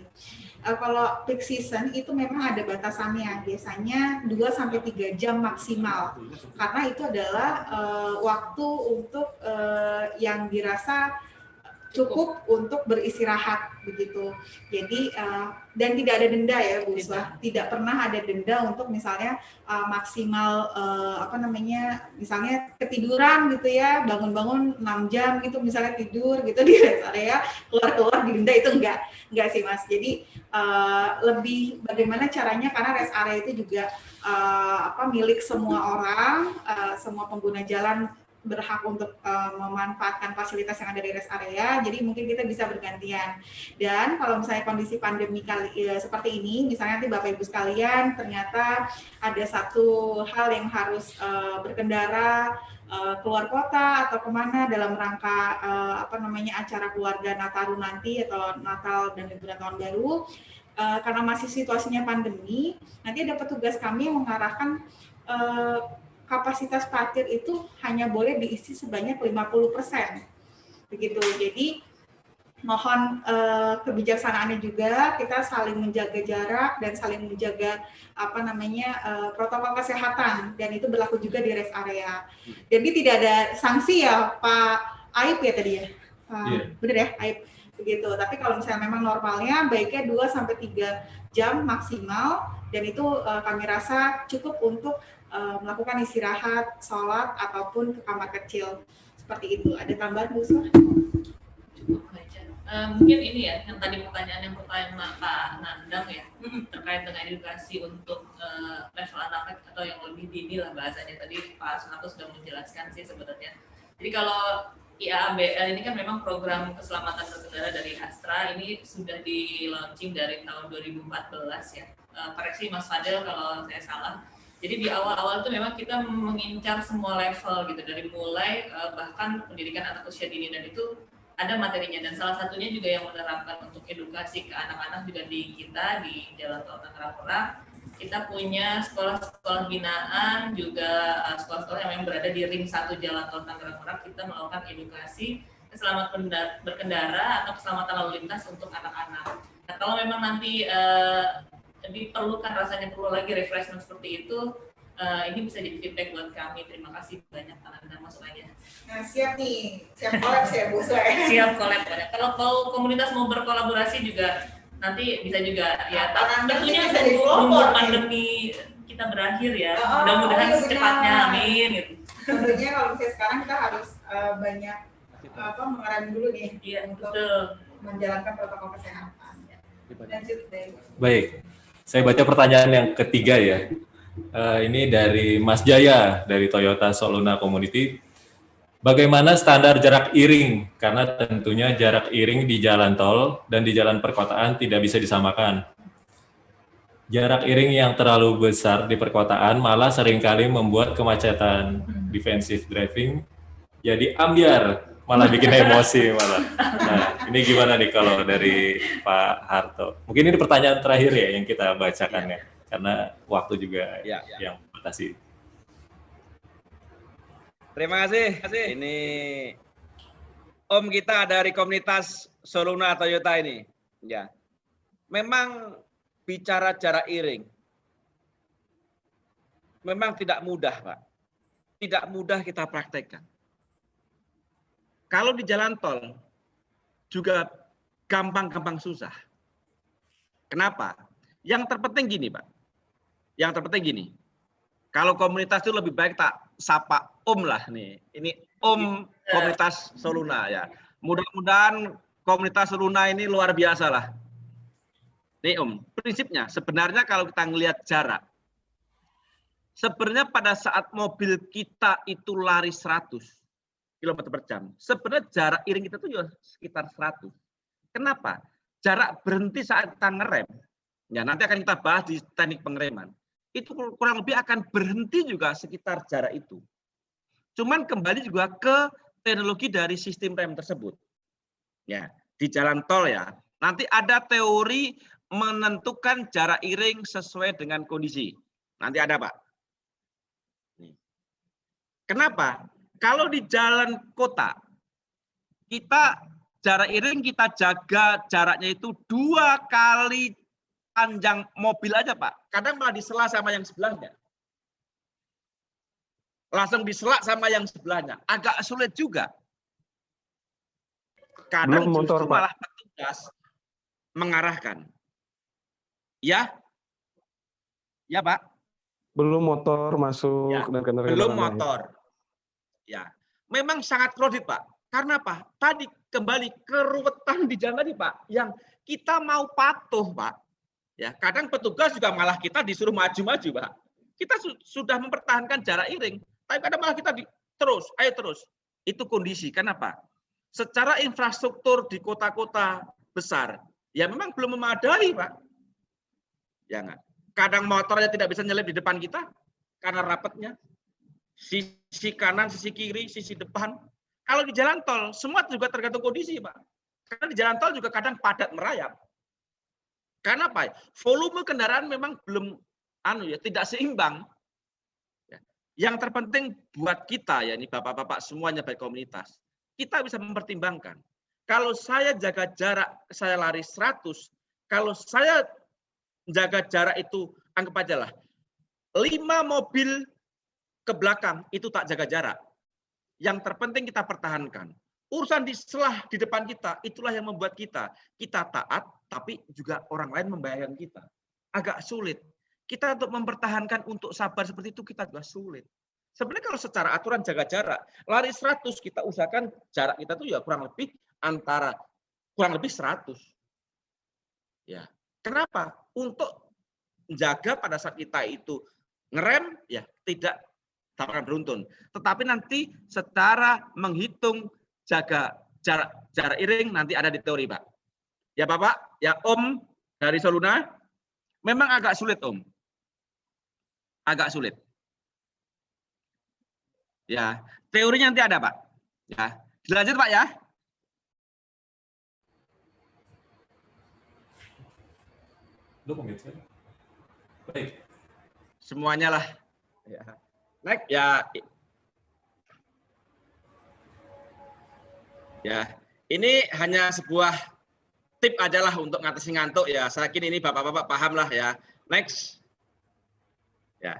Kalau peak season itu memang ada batasannya, biasanya 2-3 jam maksimal, karena itu adalah waktu untuk yang dirasa cukup untuk beristirahat begitu. Jadi dan tidak ada denda ya Bu Uswa, tidak pernah ada denda untuk misalnya maksimal misalnya ketiduran gitu ya, bangun-bangun 6 jam gitu misalnya tidur gitu di rest area, keluar didenda, itu enggak sih Mas. Jadi lebih bagaimana caranya, karena rest area itu juga milik semua orang, semua pengguna jalan berhak untuk memanfaatkan fasilitas yang ada di rest area, jadi mungkin kita bisa bergantian. Dan kalau misalnya kondisi pandemi seperti ini, misalnya nanti Bapak Ibu sekalian ternyata ada satu hal yang harus berkendara keluar kota atau kemana dalam rangka acara keluarga Nataru nanti atau Natal dan liburan tahun baru, karena masih situasinya pandemi, nanti ada petugas kami yang mengarahkan kapasitas parkir itu hanya boleh diisi sebanyak 50%. Begitu. Jadi mohon kebijaksanaannya juga, kita saling menjaga jarak dan saling menjaga protokol kesehatan, dan itu berlaku juga di rest area. Jadi tidak ada sanksi ya Pak Aib ya tadi ya. Benar ya Aib. Begitu. Tapi kalau misalnya memang normalnya baiknya 2-3 jam maksimal, dan itu kami rasa cukup untuk melakukan istirahat, sholat, ataupun ke kamar kecil. Seperti itu. Ada tambahan Bu Uswa? Cukup aja. Mungkin ini ya, yang tadi pertanyaan yang pertama Pak Nandang ya, terkait dengan edukasi untuk level anak atau yang lebih dini lah bahasanya. Tadi Pak Sunato sudah menjelaskan sih sebenarnya. Jadi kalau IABL ini kan memang program keselamatan berkendara dari Astra, ini sudah di launching dari tahun 2014 ya. Koreksi Mas Fadel kalau saya salah. Jadi di awal-awal itu memang kita mengincar semua level gitu, dari mulai bahkan pendidikan anak usia dini, dan itu ada materinya, dan salah satunya juga yang menerapkan untuk edukasi ke anak-anak juga di kita di Jalan Tol Tangerang Merak. Kita punya sekolah-sekolah binaan, juga sekolah-sekolah yang berada di ring 1 Jalan Tol Tangerang Merak. Kita melakukan edukasi keselamatan berkendara atau keselamatan lalu lintas untuk anak-anak. Nah, kalau memang nanti diperlukan, rasanya perlu lagi refreshment seperti itu, ini bisa jadi feedback buat kami. Terima kasih banyak, Anda masuk aja. Nah, siap nih, siap collab ya Bu Uswa. Siap collab. Kalau komunitas mau berkolaborasi juga nanti bisa juga ya. Tentunya nunggu pandemi kita berakhir ya. Mudah-mudahan secepatnya, amin. Gitu. Tentunya kalau misalnya sekarang kita harus banyak mengerem dulu nih untuk menjalankan protokol kesehatan. Lanjut deh. Baik, saya baca pertanyaan yang ketiga ya. Ini dari Mas Jaya dari Toyota Soluna Community. Bagaimana standar jarak iring? Karena tentunya jarak iring di jalan tol dan di jalan perkotaan tidak bisa disamakan. Jarak iring yang terlalu besar di perkotaan malah seringkali membuat kemacetan, defensive driving, jadi ambyar, malah bikin emosi malah. Nah, ini gimana nih kalau dari Pak Harto? Mungkin ini pertanyaan terakhir ya yang kita bacakan ya, karena waktu juga yang batasi. Terima kasih. Ini Om kita dari komunitas Soluna Toyota ini. Ya. Memang bicara jarak iring. memang tidak mudah, Pak. Tidak mudah kita praktekkan. Kalau di jalan tol juga gampang-gampang susah. Kenapa? Yang terpenting gini, Pak. Yang terpenting gini. Kalau komunitas itu lebih baik tak sapa Om lah nih. Ini Om komunitas Soluna ya. Mudah-mudahan komunitas Soluna ini luar biasa lah. Nih Om, prinsipnya sebenarnya kalau kita ngelihat jarak, sebenarnya pada saat mobil kita itu lari 100 km per jam, sebenarnya jarak iring kita itu juga sekitar 100. Kenapa? Jarak berhenti saat kita ngerem, ya nanti akan kita bahas di teknik pengereman, itu kurang lebih akan berhenti juga sekitar jarak itu. Cuman kembali juga ke teknologi dari sistem rem tersebut. Ya, di jalan tol ya, nanti ada teori menentukan jarak iring sesuai dengan kondisi. Nanti ada, Pak. Kenapa? Kalau di jalan kota, kita jarak iring kita jaga jaraknya itu 2 kali panjang mobil aja, Pak. Kadang malah disela sama yang sebelahnya. Langsung disela sama yang sebelahnya. Agak sulit juga. Kadang Belum motor, justru Pak. malah petugas mengarahkan. Ya? Ya, Pak. Belum motor masuk Ya, dan kendaraan belum lain. motor. Ya, memang sangat kredit, Pak. Karena apa? Tadi kembali keruwetan di jalan tadi, Pak. Yang kita mau patuh, Pak. Ya, kadang petugas juga malah kita disuruh maju-maju, Pak. Kita sudah mempertahankan jarak iring, tapi kadang malah kita terus, ayo terus. Itu kondisi. Kenapa? Secara infrastruktur di kota-kota besar, ya memang belum memadai, Pak. Ya enggak? Kadang motornya tidak bisa nyelip di depan kita karena rapatnya. Sisi kanan, sisi kiri, sisi depan. Kalau di jalan tol, semua juga tergantung kondisi, Pak. Karena di jalan tol juga kadang padat merayap. Karena apa? Volume kendaraan memang belum tidak seimbang. Yang terpenting buat kita, ya ini Bapak-bapak semuanya baik komunitas, kita bisa mempertimbangkan. Kalau saya jaga jarak, saya lari 100, kalau saya jaga jarak itu, anggap aja lah, 5 mobil ke belakang itu tak jaga jarak. Yang terpenting kita pertahankan. Urusan di selah di depan kita, itulah yang membuat kita taat, tapi juga orang lain membayangkan kita. Agak sulit. Kita untuk mempertahankan, untuk sabar seperti itu, kita juga sulit. Sebenarnya kalau secara aturan jaga jarak, lari 100, kita usahakan jarak kita tuh ya kurang lebih 100. Ya. Kenapa? Untuk menjaga pada saat kita itu ngerem, ya tidak akan beruntun. Tetapi nanti secara menghitung jaga jarak iring nanti ada di teori, Pak. Ya Bapak, ya Om dari Soluna, memang agak sulit, Om. Agak sulit. Ya, teorinya nanti ada, Pak. Ya, dilanjut, Pak ya. Baik. Semuanya lah. Ya. Next, ya. Ya, ini hanya sebuah tip aja lah untuk ngatasi ngantuk ya. Saya yakin ini Bapak-bapak paham lah ya. Next. Ya.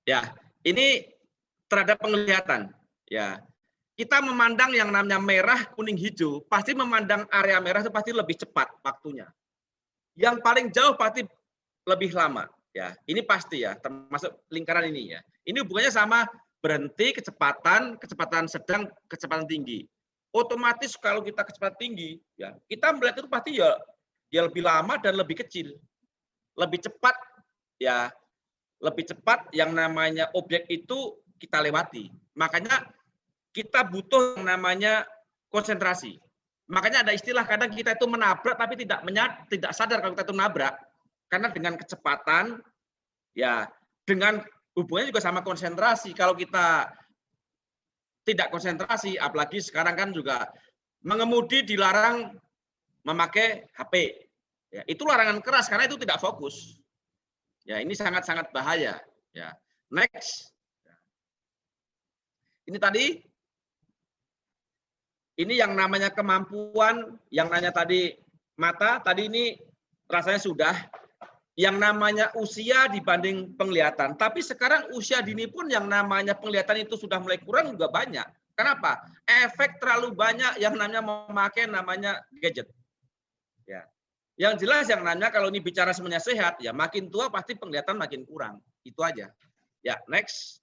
Ya, ini terhadap penglihatan. Ya. Kita memandang yang namanya merah, kuning, hijau, pasti memandang area merah itu pasti lebih cepat waktunya. Yang paling jauh pasti lebih lama. Ya, ini pasti ya, termasuk lingkaran ini ya. Ini hubungannya sama berhenti, kecepatan sedang, kecepatan tinggi. Otomatis kalau kita kecepatan tinggi, ya kita melihat itu pasti ya lebih lama dan lebih kecil, lebih cepat, ya lebih cepat yang namanya objek itu kita lewati. Makanya kita butuh yang namanya konsentrasi. Makanya ada istilah kadang kita itu menabrak tapi tidak sadar kalau kita itu nabrak. Karena dengan kecepatan, ya dengan hubungannya juga sama konsentrasi. Kalau kita tidak konsentrasi, apalagi sekarang kan juga mengemudi dilarang memakai HP. Ya, itu larangan keras karena itu tidak fokus. Ya, ini sangat-sangat bahaya. Ya, next. Ini tadi. Ini yang namanya kemampuan, yang namanya tadi mata, tadi ini rasanya sudah. Yang namanya usia dibanding penglihatan. Tapi sekarang usia dini pun yang namanya penglihatan itu sudah mulai kurang juga banyak. Kenapa? Efek terlalu banyak yang namanya memakai namanya gadget. Ya. Yang jelas yang namanya kalau ini bicara semuanya sehat, ya makin tua pasti penglihatan makin kurang. Itu aja. Ya, next.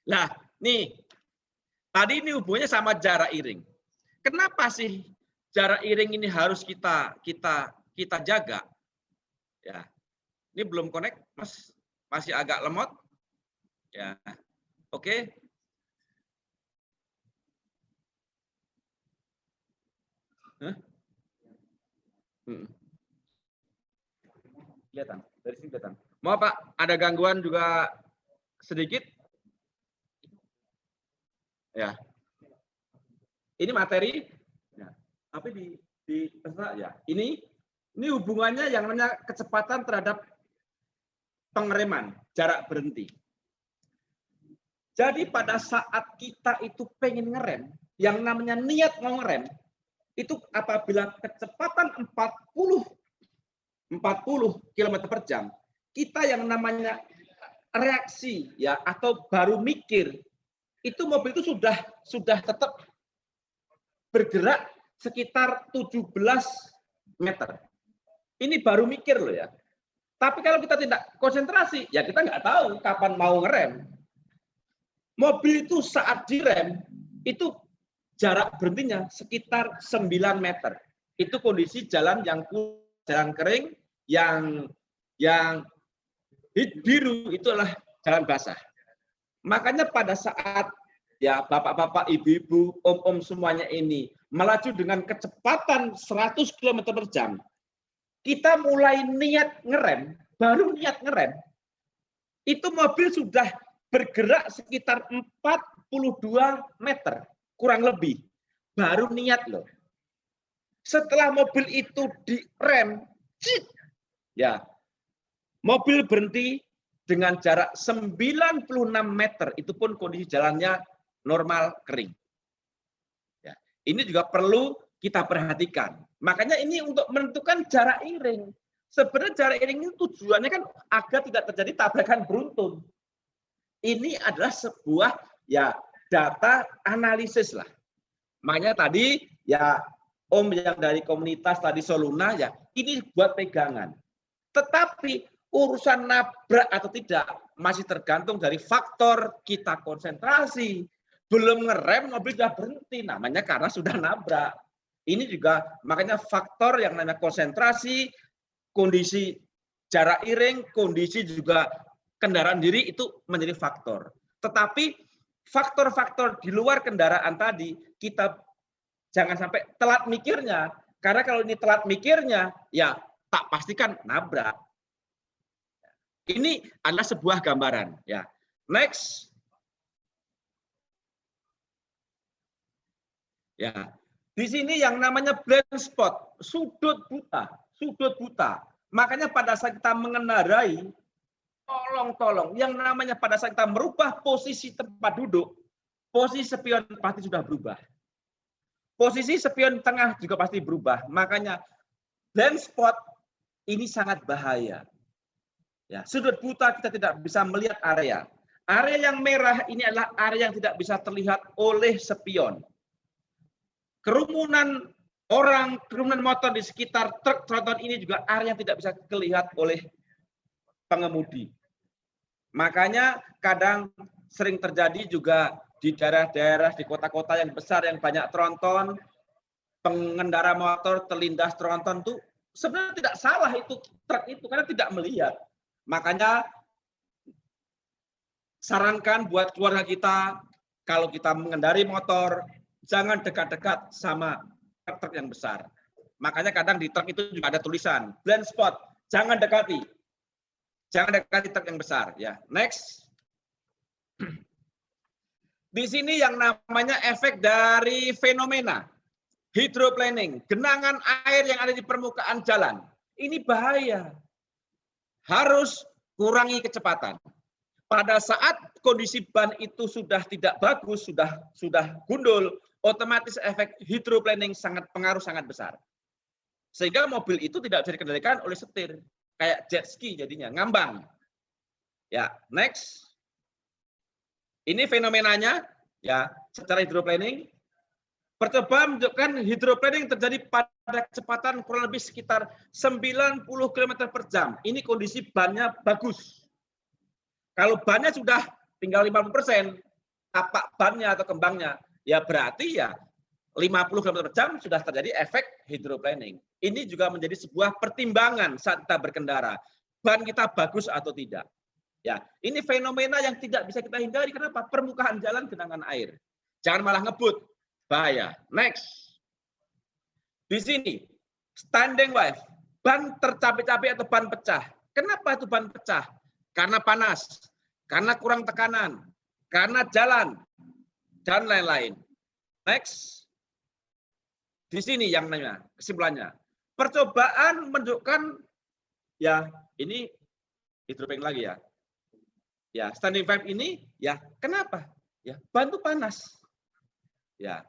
Nah, nih. Tadi ini hubungannya sama jarak iring. Kenapa sih jarak iring ini harus kita jaga? Ya. Ini belum connect, Mas. Masih agak lemot. Ya. Oke. Hah? Kelihatan, dari sini kelihatan. Mau Pak, ada gangguan juga sedikit? Ya. Ini materi, ya. Tapi ya. Ini hubungannya yang namanya kecepatan terhadap pengereman, jarak berhenti. Jadi pada saat kita itu pengen ngerem, yang namanya niat mau ngerem, itu apabila kecepatan 40 km per jam, kita yang namanya reaksi ya atau baru mikir, itu mobil itu sudah tetap bergerak sekitar 17 meter. Ini baru mikir loh ya. Tapi kalau kita tidak konsentrasi, ya kita nggak tahu kapan mau ngerem. Mobil itu saat direm, itu jarak berhentinya sekitar 9 meter. Itu kondisi jalan yang jalan kering, yang biru itu adalah jalan basah. Makanya pada saat ya bapak-bapak, ibu-ibu, om-om semuanya ini melaju dengan kecepatan 100 km per jam, kita mulai niat ngerem, baru niat ngerem, itu mobil sudah bergerak sekitar 42 meter, kurang lebih. Baru niat loh. Setelah mobil itu direm, ya, mobil berhenti dengan jarak 96 meter, itu pun kondisi jalannya normal kering. Ya, ini juga perlu kita perhatikan. Makanya ini untuk menentukan jarak iring. Sebenarnya jarak iring itu tujuannya kan agar tidak terjadi tabrakan beruntun. Ini adalah sebuah ya data analisis lah. Makanya tadi ya Om yang dari komunitas tadi Soluna ya ini buat pegangan. Tetapi urusan nabrak atau tidak masih tergantung dari faktor kita konsentrasi. Belum ngerem mobil sudah berhenti, namanya karena sudah nabrak. Ini juga makanya faktor yang namanya konsentrasi, kondisi jarak iring, kondisi juga kendaraan diri itu menjadi faktor. Tetapi faktor-faktor di luar kendaraan tadi kita jangan sampai telat mikirnya. Karena kalau ini telat mikirnya, ya tak pastikan nabrak. Ini adalah sebuah gambaran. Ya, next. Ya, di sini yang namanya blind spot, sudut buta. Makanya pada saat kita mengendarai, tolong, yang namanya pada saat kita merubah posisi tempat duduk, posisi spion pasti sudah berubah. Posisi spion tengah juga pasti berubah. Makanya blind spot ini sangat bahaya. Ya, sudut buta kita tidak bisa melihat area. Area yang merah ini adalah area yang tidak bisa terlihat oleh spion. Kerumunan orang, kerumunan motor di sekitar truk tronton ini juga area yang tidak bisa terlihat oleh pengemudi. Makanya kadang sering terjadi juga di daerah-daerah, di kota-kota yang besar yang banyak tronton, pengendara motor terlindas tronton itu sebenarnya tidak salah itu truk itu karena tidak melihat. Makanya sarankan buat keluarga kita kalau kita mengendarai motor jangan dekat-dekat sama truk yang besar. Makanya kadang di truk itu juga ada tulisan blind spot, jangan dekati. Jangan dekati truk yang besar ya. Next. Di sini yang namanya efek dari fenomena hydroplaning, genangan air yang ada di permukaan jalan. Ini bahaya. Harus kurangi kecepatan. Pada saat kondisi ban itu sudah tidak bagus, sudah gundul, otomatis efek hydroplaning sangat pengaruh sangat besar. Sehingga mobil itu tidak bisa dikendalikan oleh setir. Kayak jet ski jadinya, ngambang. Ya, next. Ini fenomenanya, ya, secara hidroplaning. Percobaan menunjukkan hidroplaning terjadi pada kecepatan kurang lebih sekitar 90 km per jam. Ini kondisi bannya bagus. Kalau bannya sudah tinggal 50%, tapak bannya atau kembangnya, ya berarti ya 50 km per jam sudah terjadi efek hidroplaning. Ini juga menjadi sebuah pertimbangan saat kita berkendara. Ban kita bagus atau tidak. Ya, ini fenomena yang tidak bisa kita hindari. Kenapa? Permukaan jalan genangan air. Jangan malah ngebut. Bahaya. Next. Di sini, standing wave. Ban tercapek-capek atau ban pecah. Kenapa itu ban pecah? Karena panas. Karena kurang tekanan. Karena jalan. Dan lain-lain. Next. Di sini yang namanya kesimpulannya. Percobaan menunjukkan, ya ini hidroplaning lagi ya. Ya, standing wave ini, ya kenapa? Ya, ban itu panas. Ya.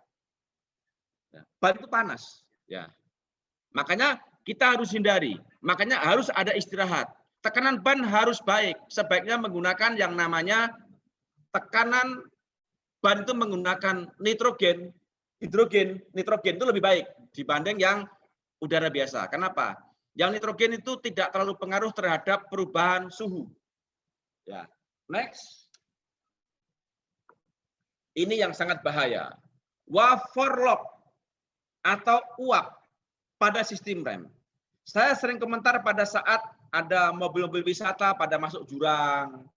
Ban itu panas. Ya. Makanya kita harus hindari. Makanya harus ada istirahat. Tekanan ban harus baik. Sebaiknya menggunakan yang namanya tekanan ban itu menggunakan nitrogen, hidrogen, nitrogen itu lebih baik dibanding yang udara biasa. Kenapa? Yang nitrogen itu tidak terlalu pengaruh terhadap perubahan suhu. Ya. Next. Ini yang sangat bahaya. Waterlock atau uap pada sistem rem. Saya sering komentar pada saat ada mobil-mobil wisata pada masuk jurang.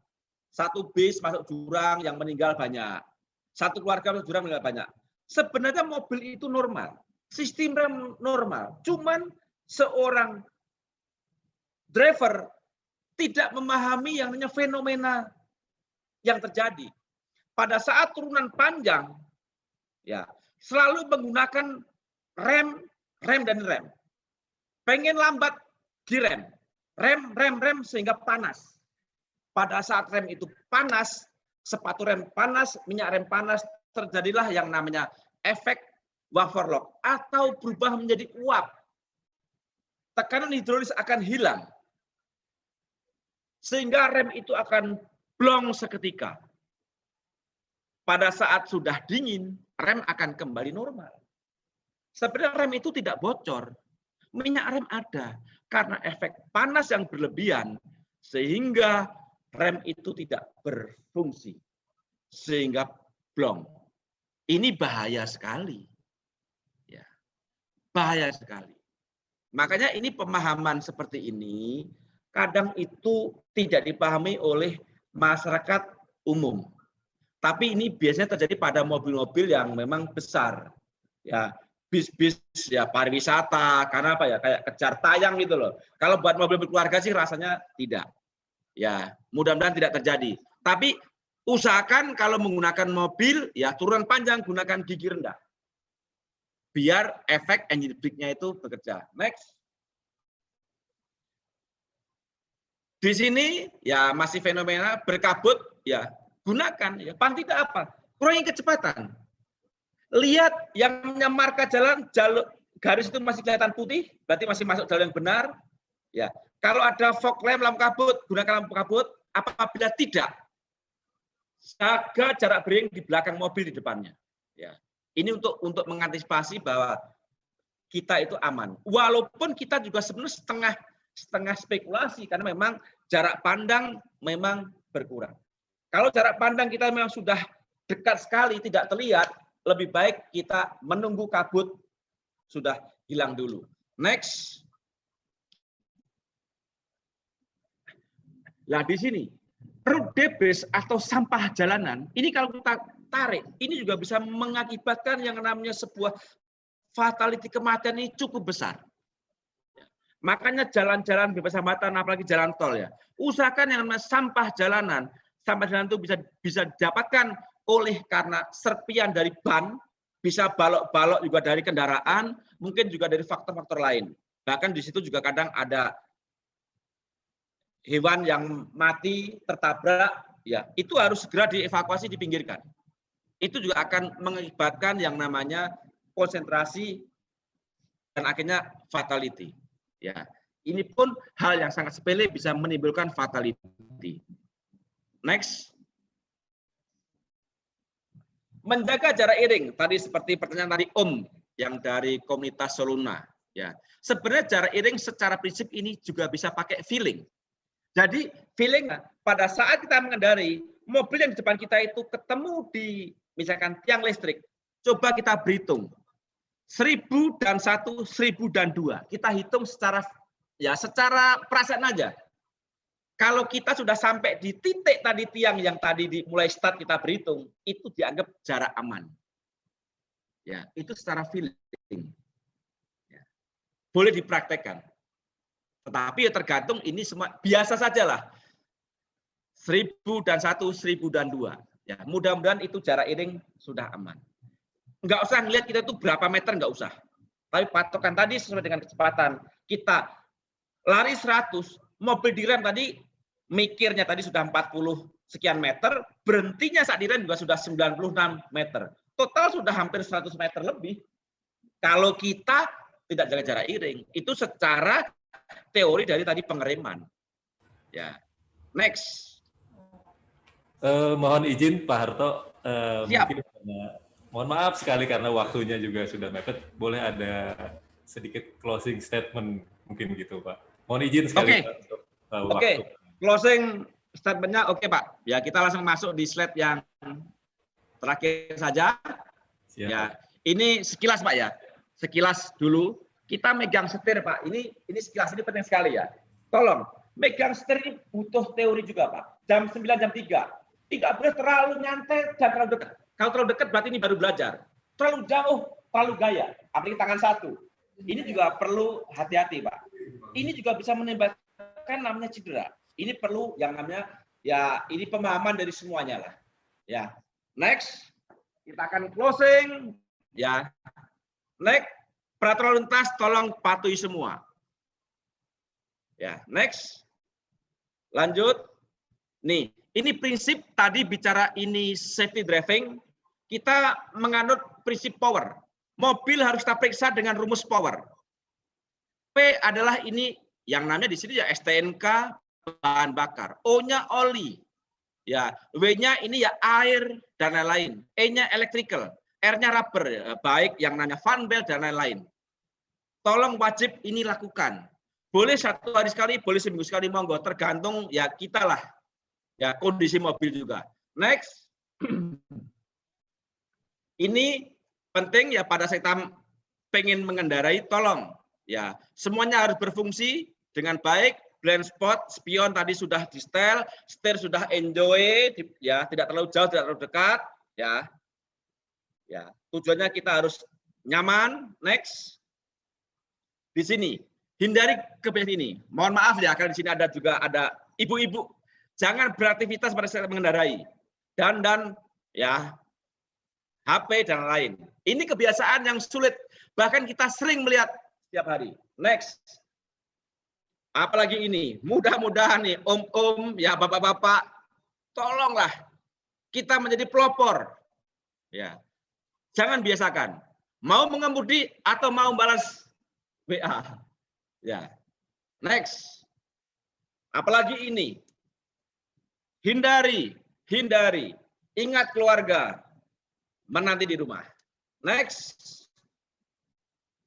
Satu bis masuk jurang yang meninggal banyak. Satu keluarga masuk jurang meninggal banyak. Sebenarnya mobil itu normal. Sistem rem normal. Cuman seorang driver tidak memahami yang namanya fenomena yang terjadi. Pada saat turunan panjang, ya selalu menggunakan rem dan rem. Pengen lambat di rem. Rem sehingga panas. Pada saat rem itu panas, sepatu rem panas, minyak rem panas, terjadilah yang namanya efek waterlock atau berubah menjadi uap. Tekanan hidrolis akan hilang. Sehingga rem itu akan blong seketika. Pada saat sudah dingin, rem akan kembali normal. Sebenarnya rem itu tidak bocor. Minyak rem ada. Karena efek panas yang berlebihan, sehingga rem itu tidak berfungsi. Sehingga blong. Ini bahaya sekali. Ya. Bahaya sekali. Makanya ini pemahaman seperti ini, kadang itu tidak dipahami oleh masyarakat umum. Tapi ini biasanya terjadi pada mobil-mobil yang memang besar. Ya, bis-bis ya pariwisata, karena apa ya, kayak kejar tayang gitu loh. Kalau buat mobil keluarga sih rasanya tidak. Ya, mudah-mudahan tidak terjadi. Tapi usahakan kalau menggunakan mobil ya turunan panjang gunakan gigi rendah. Biar efek engine brake-nya itu bekerja. Next. Di sini ya masih fenomena berkabut ya gunakan ya paling tidak apa? Kurangi kecepatan. Lihat yang marka jalan jalur garis itu masih kelihatan putih, berarti masih masuk jalur yang benar. Ya, kalau ada fog lamp, lampu kabut, gunakan lampu kabut. Apabila tidak, jaga jarak bering di belakang mobil di depannya. Ya, ini untuk mengantisipasi bahwa kita itu aman. Walaupun kita juga sebenarnya setengah spekulasi karena memang jarak pandang memang berkurang. Kalau jarak pandang kita memang sudah dekat sekali tidak terlihat, lebih baik kita menunggu kabut sudah hilang dulu. Next. Nah di sini road debris atau sampah jalanan ini kalau kita tarik ini juga bisa mengakibatkan yang namanya sebuah fatality kematian ini cukup besar. Makanya jalan-jalan bebas hambatan apalagi jalan tol ya. Usahakan yang namanya sampah jalanan itu bisa didapatkan oleh karena serpian dari ban, bisa balok-balok juga dari kendaraan, mungkin juga dari faktor-faktor lain. Bahkan di situ juga kadang ada hewan yang mati tertabrak, ya itu harus segera dievakuasi, dipinggirkan. Itu juga akan mengakibatkan yang namanya konsentrasi dan akhirnya fatality. Ya, ini pun hal yang sangat sepele bisa menimbulkan fatality. Next. Menjaga jarak iring, tadi seperti pertanyaan tadi yang dari komunitas Soluna. Ya, sebenarnya jarak iring secara prinsip ini juga bisa pakai feeling. Jadi feeling pada saat kita mengendari mobil yang di depan kita itu ketemu di misalkan tiang listrik, coba kita berhitung 1000 dan 1, 1000 dan 2. Kita hitung secara perasaan aja. Kalau kita sudah sampai di titik tadi tiang yang tadi mulai start kita berhitung, itu dianggap jarak aman. Ya, itu secara feeling. Ya. Boleh dipraktekkan. Tetapi ya tergantung ini semua biasa sajalah. 1000 dan 1, 1000 dan 2. Ya, mudah-mudahan itu jarak iring sudah aman. Enggak usah ngelihat kita itu berapa meter, enggak usah. Tapi patokan tadi sesuai dengan kecepatan. Kita lari 100, mobil direm tadi mikirnya tadi sudah 40 sekian meter, berhentinya saat direm juga sudah 96 meter. Total sudah hampir 100 meter lebih. Kalau kita tidak jaga jarak iring, itu secara teori dari tadi pengereman. Ya. Next. Mohon izin Pak Harto, Siap. mohon maaf sekali karena waktunya juga sudah mepet. Boleh ada sedikit closing statement mungkin gitu Pak. Mohon izin sekali Pak, untuk waktu. Closing statement-nya oke Pak. Ya, kita langsung masuk di slide yang terakhir saja. Siap. Ya, ini sekilas Pak ya. Sekilas dulu. Kita megang setir Pak. Ini sekilas ini penting sekali ya. Tolong, megang setir ini butuh teori juga Pak. Jam 9, jam 3. Tidak boleh terlalu nyantai dan terlalu dekat. Kalau terlalu dekat berarti ini baru belajar. Terlalu jauh, terlalu gaya. Apalagi tangan satu. Ini juga perlu hati-hati Pak. Ini juga bisa menimbulkan namanya cedera. Ini perlu yang namanya ya ini pemahaman dari semuanya lah. Ya. Next. Kita akan closing. Ya. Next. Peraturan lalu lintas tolong patuhi semua. Ya, next. Lanjut. Nih, ini prinsip tadi bicara ini safety driving, kita menganut prinsip power. Mobil harus kita periksa dengan rumus power. P adalah ini yang namanya di sini ya STNK bahan bakar, O-nya oli. Ya, W-nya ini ya air dan lain-lain. E-nya electrical, R-nya rubber, baik yang namanya fan belt dan lain-lain. Tolong wajib ini lakukan. Boleh 1 hari sekali, boleh seminggu sekali, monggo. Tergantung ya kita lah. Ya kondisi mobil juga. Next. Ini penting ya pada saat kita pengen mengendarai, tolong. Ya semuanya harus berfungsi dengan baik. Blind spot, spion tadi sudah di setel, setir sudah enjoy, ya tidak terlalu jauh, tidak terlalu dekat. Ya tujuannya kita harus nyaman. Next. Di sini, hindari kebiasaan ini. Mohon maaf ya, karena di sini ada juga ada ibu-ibu. Jangan beraktivitas pada saat mengendarai. Dan ya HP dan lain. Ini kebiasaan yang sulit. Bahkan kita sering melihat setiap hari. Next. Apalagi ini, mudah-mudahan nih om-om, ya bapak-bapak, tolonglah kita menjadi pelopor. Ya, jangan biasakan. Mau mengemudi atau mau balas WA. Ya. Next. Apalagi ini. Hindari. Ingat keluarga. Menanti di rumah. Next.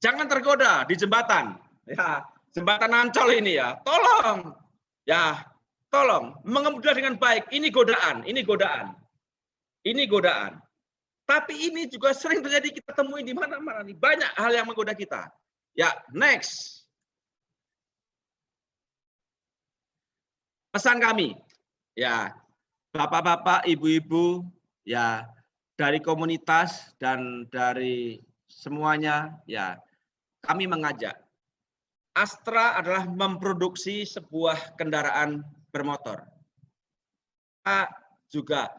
Jangan tergoda di jembatan. Ya, jembatan Ancol ini ya. Tolong. Ya, tolong mengemudi dengan baik. Ini godaan. Tapi ini juga sering terjadi kita temui di mana-mana nih. Banyak hal yang menggoda kita. Ya, next. Pesan kami, ya, bapak-bapak, ibu-ibu, ya, dari komunitas dan dari semuanya, ya, kami mengajak. Astra adalah memproduksi sebuah kendaraan bermotor. Kita juga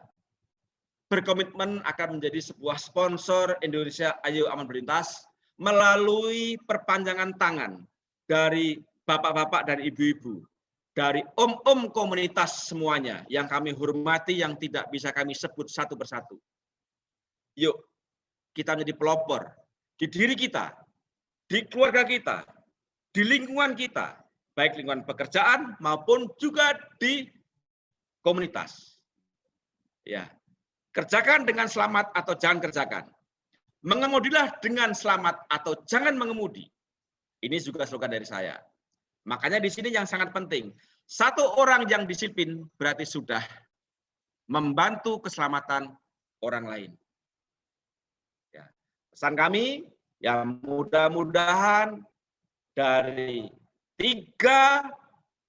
berkomitmen akan menjadi sebuah sponsor Indonesia Ayo Aman Berlintas melalui perpanjangan tangan dari bapak-bapak dan ibu-ibu, dari om-om komunitas semuanya yang kami hormati, yang tidak bisa kami sebut satu persatu. Yuk, kita menjadi pelopor di diri kita, di keluarga kita, di lingkungan kita, baik lingkungan pekerjaan maupun juga di komunitas. Ya, kerjakan dengan selamat atau jangan kerjakan. Mengemudilah dengan selamat atau jangan mengemudi. Ini juga slogan dari saya. Makanya di sini yang sangat penting, satu orang yang disiplin berarti sudah membantu keselamatan orang lain. Ya. Pesan kami, ya mudah-mudahan dari 3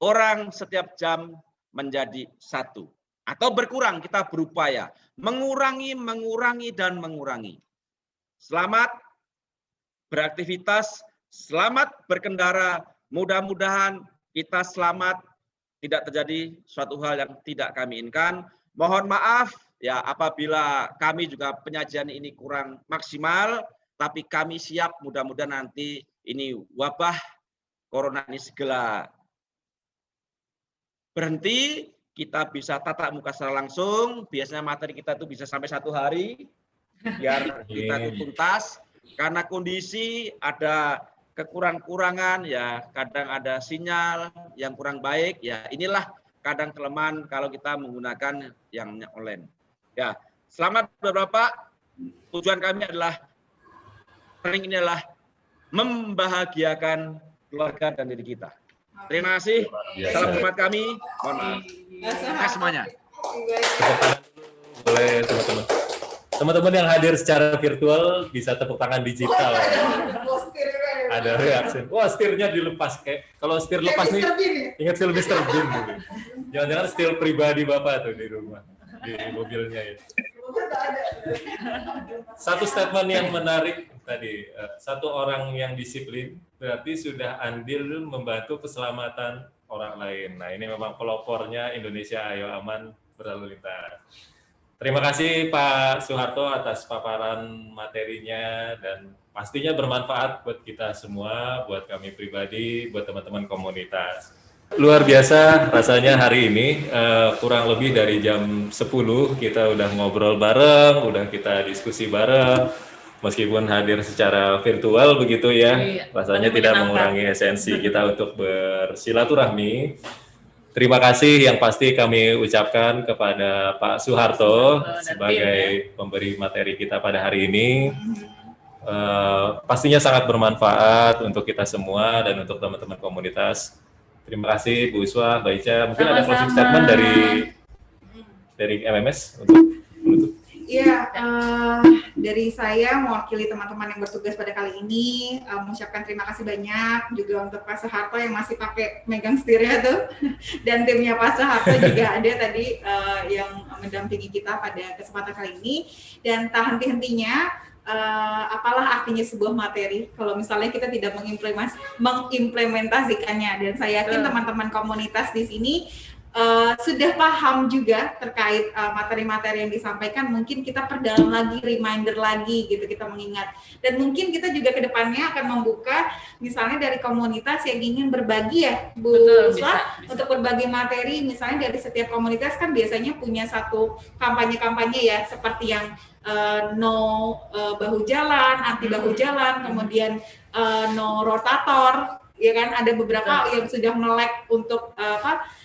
orang setiap jam menjadi 1. Atau berkurang, kita berupaya mengurangi, dan mengurangi. Selamat beraktivitas, selamat berkendara, mudah-mudahan kita selamat, tidak terjadi suatu hal yang tidak kami inginkan. Mohon maaf ya apabila kami juga penyajian ini kurang maksimal, tapi kami siap, mudah-mudahan nanti ini wabah corona ini segera berhenti, kita bisa tatap muka secara langsung. Biasanya materi kita itu bisa sampai 1 hari, biar kita itu tuntas. Karena kondisi ada kekurangan ya, kadang ada sinyal yang kurang baik, ya inilah kadang kelemahan kalau kita menggunakan yang online. Ya, selamat Bapak. Tujuan kami adalah training ini adalah membahagiakan keluarga dan diri kita. Terima kasih. Salam hormat kami. Mohon maaf. Semuanya. Boleh teman-teman. Teman-teman yang hadir secara virtual bisa tepuk tangan digital. Ada reaksi. Wah, setirnya dilepas kayak kalau setir lepas nih. Ingat film Mr. Bean gitu. Jangan-jangan setir pribadi Bapak tuh di rumah, di mobilnya ya. Satu statement yang menarik tadi, satu orang yang disiplin berarti sudah andil membantu keselamatan orang lain. Nah, ini memang pelopornya Indonesia Ayo Aman Berlalu Lintas. Terima kasih Pak Soeharto atas paparan materinya dan pastinya bermanfaat buat kita semua, buat kami pribadi, buat teman-teman komunitas. Luar biasa rasanya hari ini, kurang lebih dari jam 10 kita udah ngobrol bareng, udah kita diskusi bareng, meskipun hadir secara virtual begitu ya, rasanya tidak mengurangi esensi kita untuk bersilaturahmi. Terima kasih yang pasti kami ucapkan kepada Pak Soeharto sebagai pemberi materi kita pada hari ini. Pastinya sangat bermanfaat untuk kita semua dan untuk teman-teman komunitas. Terima kasih Bu Uswa, Mbak Ica. Mungkin ada closing statement dari MMS untuk menutup. Iya, dari saya mewakili teman-teman yang bertugas pada kali ini, mengucapkan terima kasih banyak juga untuk Pak Soeharto yang masih pakai megang setirnya tuh, dan timnya Pak Soeharto juga ada tadi yang mendampingi kita pada kesempatan kali ini. Dan tak henti-hentinya, apalah artinya sebuah materi kalau misalnya kita tidak mengimplementasikannya. Dan saya yakin teman-teman komunitas di sini sudah paham juga terkait materi-materi yang disampaikan. Mungkin kita perdalam lagi, reminder lagi gitu, kita mengingat. Dan mungkin kita juga ke depannya akan membuka misalnya dari komunitas yang ingin berbagi ya Bu Uswa, untuk berbagi materi. Misalnya dari setiap komunitas kan biasanya punya satu kampanye-kampanye ya, seperti yang no bahu jalan, anti bahu jalan, kemudian no rotator, ya kan, ada beberapa yang sudah melek untuk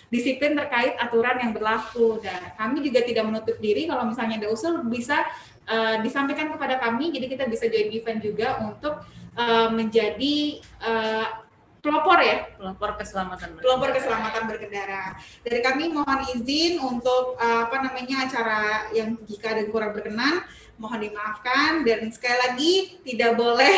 disiplin terkait aturan yang berlaku. Dan kami juga tidak menutup diri kalau misalnya ada usul bisa disampaikan kepada kami, jadi kita bisa join event juga untuk menjadi pelopor ya, pelopor keselamatan berkendara. Dari kami mohon izin untuk acara yang jika ada kurang berkenan mohon dimaafkan, dan sekali lagi tidak boleh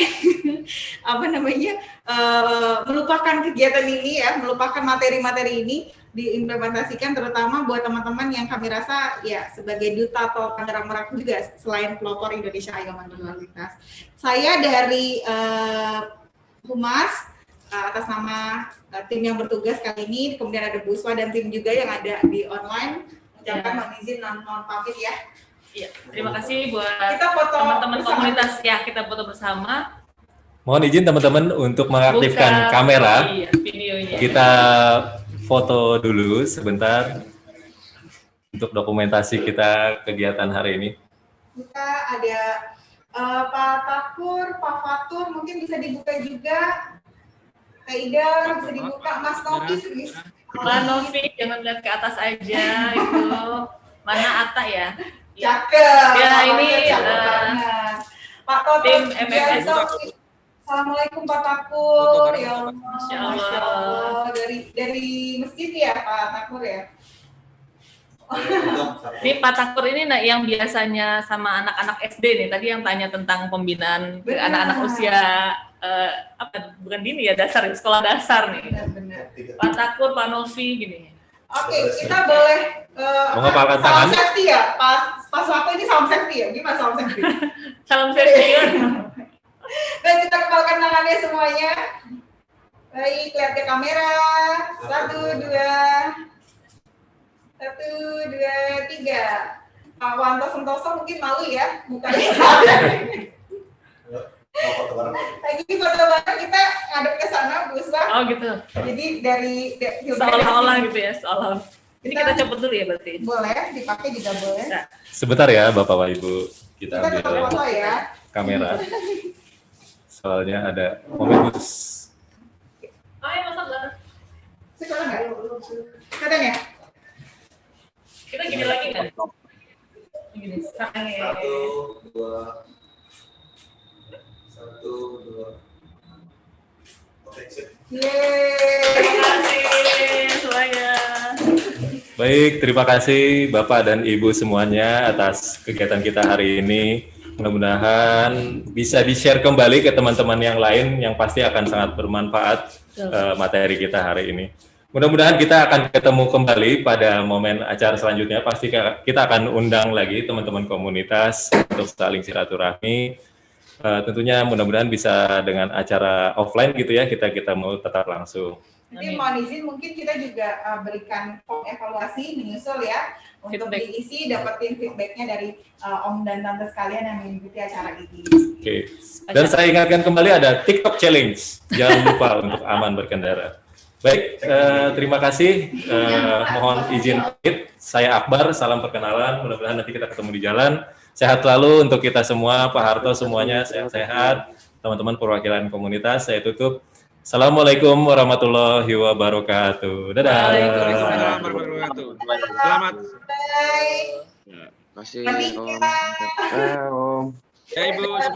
melupakan kegiatan ini ya, melupakan materi-materi ini, diimplementasikan terutama buat teman-teman yang kami rasa ya sebagai duta Tol Tangerang Merak juga selain pelopor Indonesia Ayo Aman Berlalu Lintas. Saya dari Humas atas nama tim yang bertugas kali ini, kemudian ada Bu Uswa dan tim juga yang ada di online, ucapkan mohon izin mohon pamit ya. Iya, terima kasih buat teman-teman komunitas ya, kita foto bersama. Mohon izin teman-teman untuk mengaktifkan kamera. Iya, videonya. Kita foto dulu sebentar untuk dokumentasi kita kegiatan hari ini. Kita ada Pak Takur, Pak Fatur mungkin bisa dibuka juga. Kak Ida bisa dibuka. Mas Novi, Mbak Novi jangan lihat ke atas aja itu. Mana Atta ya? Cakep. Ya, ini, Cakep banget. Pak Toto tim MMS. Assalamualaikum Pak Takur. Ya Allah, Masya Masya Allah. Allah. Dari masjid ya Pak Takur ya. Ini Pak Takur ini yang biasanya sama anak-anak SD nih. Tadi yang tanya tentang pembinaan ke Benar. anak-anak usia bukan dini ya, dasar sekolah dasar nih. Benar-benar. Pak Takur, Pak Novi gini. Oke, kita boleh Mengepalkan salam tangan. safety ya. Pas waktu ini salam safety ya. Gimana salam safety? Salam senior. Dan kita kepalkan tangannya semuanya. Baik, lihat ke kamera. 1, 2. 1, 2, 3. Pak Wanto Sentoso mungkin malu ya, bukannya. Lagi foto bareng kita ngadep ke sana, Bu Uswa. Oh gitu. Jadi dari Seolah-olah gitu ya, seolah. Ini kita coba dulu ya berarti. boleh dipakai juga boleh. Bisa. Sebentar ya Bapak Ibu, kita Kita tetap ambil foto ya. kamera. Soalnya ada momen khusus. Oh ya Mas Abdul. Sekarang nggak? Katanya. Kita gini lagi kan? Gini, sange. 1, 2. Oke, sip. Yeay. Terima kasih semuanya. Baik, terima kasih Bapak dan Ibu semuanya atas kegiatan kita hari ini. Mudah-mudahan bisa di-share kembali ke teman-teman yang lain yang pasti akan sangat bermanfaat materi kita hari ini. Mudah-mudahan kita akan ketemu kembali pada momen acara selanjutnya. Pasti kita akan undang lagi teman-teman komunitas untuk saling silaturahmi. Tentunya mudah-mudahan bisa dengan acara offline gitu ya, kita mau tetap langsung. Nanti mohon izin mungkin kita juga berikan form evaluasi menyusul ya untuk Feedback. diisi dapetin feedbacknya dari Om dan Tante sekalian yang mengikuti acara ini. Oke. Dan saya ingatkan kembali ada TikTok Challenge. Jangan lupa untuk aman berkendara. Baik, terima kasih. Mohon izin pamit. Saya Akbar, salam perkenalan. Mudah-mudahan nanti kita ketemu di jalan. Sehat selalu untuk kita semua, Pak Harto semuanya sehat-sehat. Teman-teman perwakilan komunitas, saya tutup. Assalamualaikum warahmatullahi wabarakatuh. Dadah. Waalaikumsalam warahmatullahi wabarakatuh. Selamat. Bye. Kasih Pernikahan. Om. Ya Ibu semua.